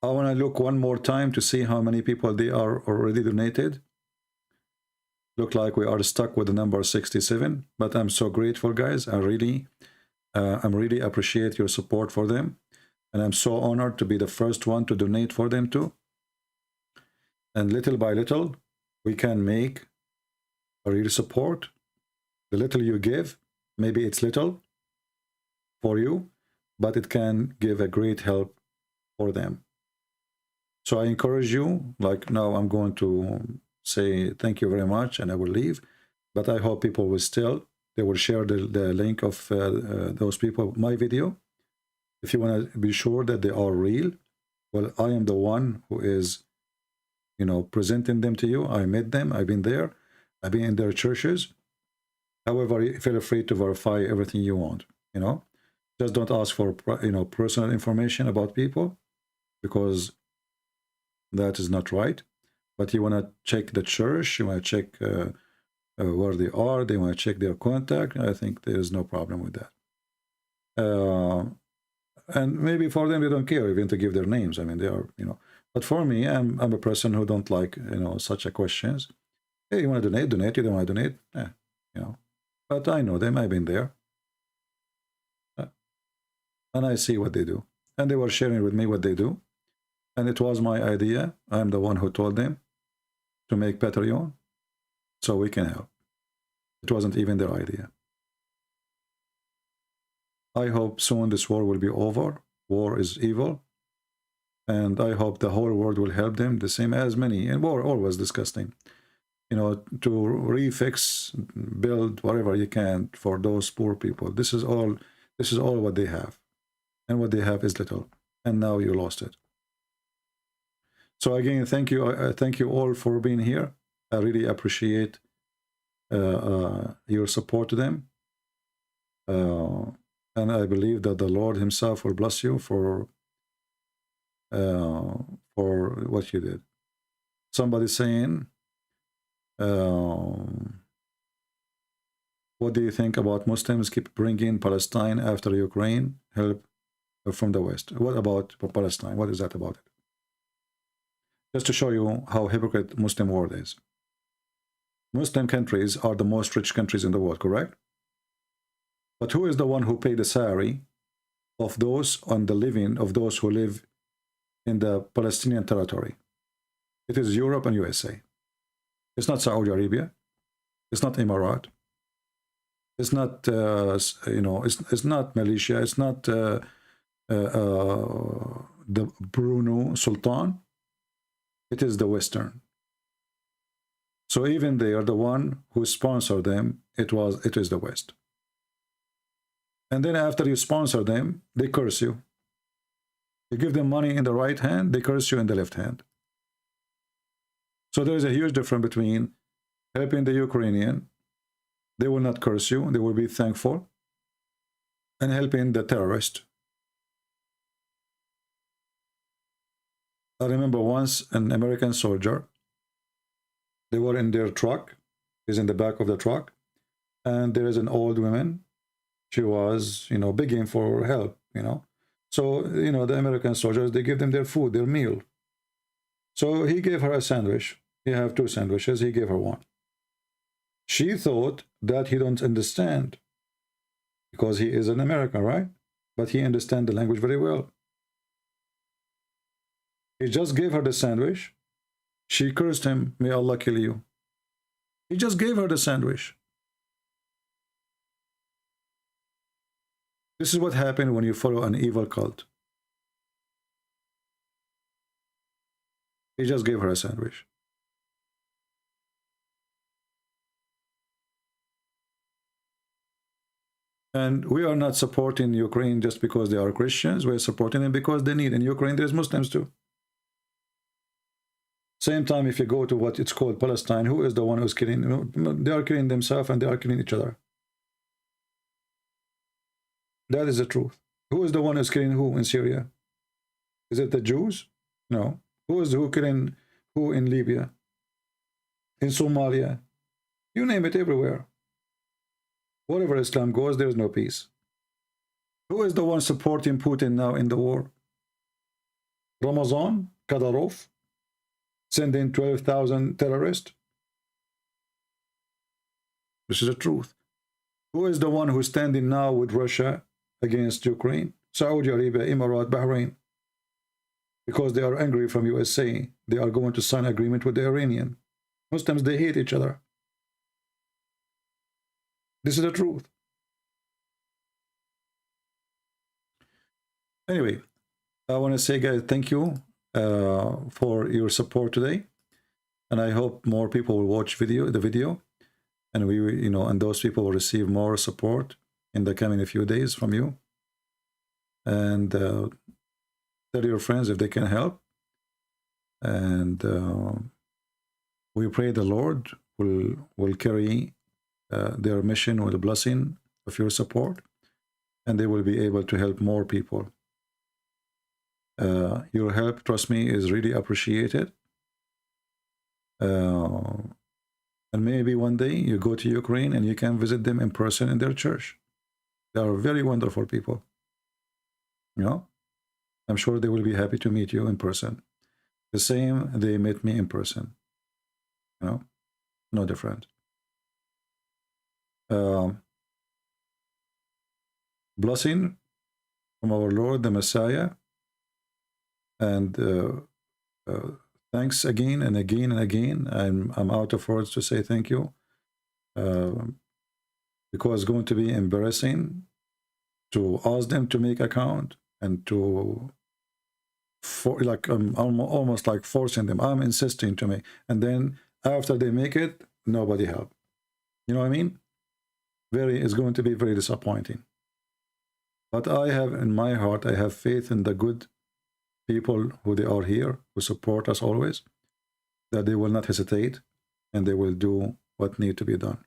I want to look one more time to see how many people they are already donated. Look like we are stuck with the number 67, but I'm so grateful, guys. I really appreciate your support for them, and I'm so honored to be the first one to donate for them too. And little by little, we can make a real support. The little you give, maybe it's little for you, but it can give a great help for them. So I encourage you, like now I'm going to say thank you very much and I will leave, but I hope people will still, they will share the link of those people, my video. If you want to be sure that they are real, well, I am the one who is, you know, presenting them to you. I met them, I've been there, I've been in their churches. However, feel free to verify everything you want, you know. Just don't ask for, you know, personal information about people, because that is not right. But you want to check the church, you want to check where they are, they want to check their contact. I think there is no problem with that. And maybe for them, they don't care even to give their names. I mean, they are, you know. But for me, I'm a person who don't like, you know, such a questions. Hey, you want to donate? Donate. You don't want to donate? Yeah, you know. But I know them. I've been there. And I see what they do. And they were sharing with me what they do. And it was my idea. I'm the one who told them to make Patreon so we can help. It wasn't even their idea. I hope soon this war will be over. War is evil. And I hope the whole world will help them, the same as many. And war always disgusting. you know, to refix, build whatever you can for those poor people. This is all what they have, and what they have is little, and now you lost it. So again, thank you all for being here. I really appreciate your support to them, and I believe that the Lord himself will bless you for what you did. Somebody saying, what do you think about Muslims keep bringing Palestine after Ukraine help from the West? What about Palestine? What is that about it? Just to show you how hypocrite Muslim world is. Muslim countries are the most rich countries in the world, correct? But who is the one who paid the salary of those on the living of those who live in the Palestinian territory? It is Europe and USA. It's not Saudi Arabia. It's not Emirat. It's not you know. It's not Malaysia. It's not the Brunei Sultan. It is the Western. So even they are the one who sponsored them. It is the West. And then after you sponsor them, they curse you. You give them money in the right hand, they curse you in the left hand. So there is a huge difference between helping the Ukrainian, they will not curse you, they will be thankful, and helping the terrorist. I remember once an American soldier, they were in their truck, he's in the back of the truck, and there is an old woman. She was, you know, begging for help, you know. So, you know, the American soldiers, they give them their food, their meal. So he gave her a sandwich. He have 2 sandwiches, he gave her 1. She thought that he don't understand because he is an American, right? But he understands the language very well. He just gave her the sandwich. She cursed him, may Allah kill you. He just gave her the sandwich. This is what happened when you follow an evil cult. He just gave her a sandwich. And we are not supporting Ukraine just because they are Christians. We're supporting them because they need. In Ukraine, there's Muslims too. Same time, if you go to what it's called Palestine, who is the one who's killing? They are killing themselves and they are killing each other. That is the truth. Who is the one who's killing who in Syria? Is it the Jews? No. Who killing who in Libya? In Somalia? You name it, everywhere. Wherever Islam goes, there is no peace. Who is the one supporting Putin now in the war? Ramazan Kadyrov sending 12,000 terrorists? This is the truth. Who is the one who's standing now with Russia against Ukraine? Saudi Arabia, Emirat, Bahrain. Because they are angry from USA. They are going to sign agreement with the Iranian. Muslims, they hate each other. This is the truth. Anyway, I want to say, guys, thank you for your support today, and I hope more people will watch the video, and we, you know, and those people will receive more support in the coming few days from you. And tell your friends if they can help, and we pray the Lord will carry their mission with a blessing of your support, and they will be able to help more people. Your help, trust me, is really appreciated. And maybe one day you go to Ukraine and you can visit them in person in their church. They are very wonderful people. You know, I'm sure they will be happy to meet you in person. The same they met me in person. You know, no different. Blessing from our Lord the Messiah, and thanks again and again and again. I'm out of words to say thank you, because it's going to be embarrassing to ask them to make account and to almost like forcing them. I'm insisting to make, and then After they make it, nobody help. You know what I mean? It's going to be very disappointing. But I have in my heart, I have faith in the good people who they are here, who support us always, that they will not hesitate and they will do what need to be done.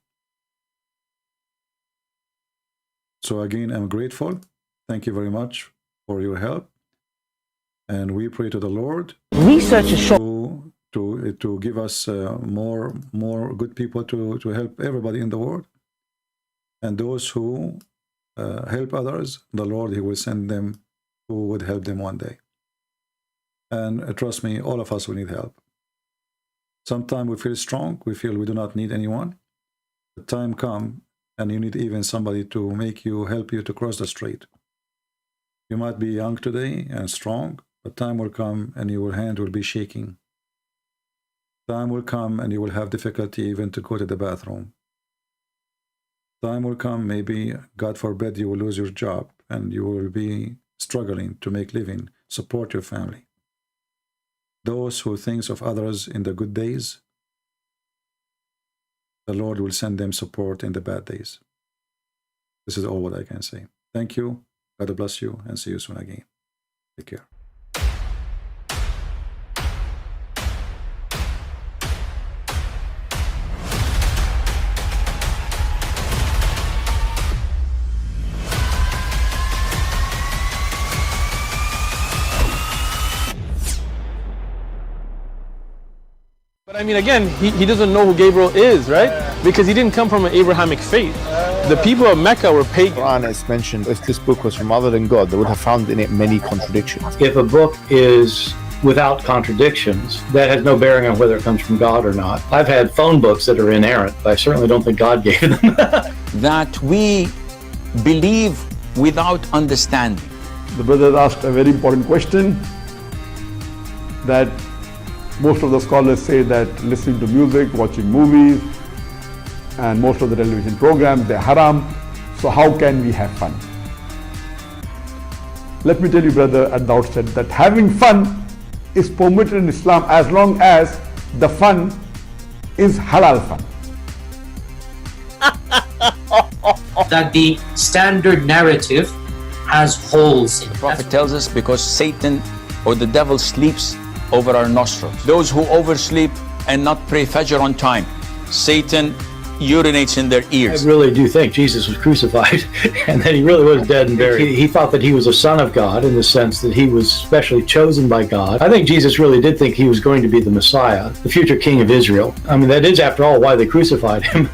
So again, I'm grateful. Thank you very much for your help. And we pray to the Lord to give us more good people to help everybody in the world. And those who help others, the Lord, He will send them who would help them one day. And trust me, all of us will need help. Sometimes we feel strong, we feel we do not need anyone. The time comes and you need even somebody to help you to cross the street. You might be young today and strong, but time will come and your hand will be shaking. Time will come and you will have difficulty even to go to the bathroom. Time will come, maybe, God forbid, you will lose your job and you will be struggling to make living, support your family. Those who think of others in the good days, the Lord will send them support in the bad days. This is all what I can say. Thank you. God bless you and see you soon again. Take care. But I mean, again, he doesn't know who Gabriel is, right? Because he didn't come from an Abrahamic faith. The people of Mecca were pagan. Quran is mentioned, if this book was from other than God, they would have found in it many contradictions. If a book is without contradictions, that has no bearing on whether it comes from God or not. I've had phone books that are inerrant, but I certainly don't think God gave them. That we believe without understanding. The brother asked a very important question, that most of the scholars say that listening to music, watching movies, and most of the television programs, they're haram. So how can we have fun? Let me tell you, brother, at the outset, that having fun is permitted in Islam as long as the fun is halal fun. That the standard narrative has holes in it. The Prophet tells us because Satan or the devil sleeps over our nostrils. Those who oversleep and not pray Fajr on time, Satan urinates in their ears. I really do think Jesus was crucified and that He really was dead and buried. He thought that He was a son of God in the sense that He was specially chosen by God. I think Jesus really did think He was going to be the Messiah, the future King of Israel. I mean, that is, after all, why they crucified Him.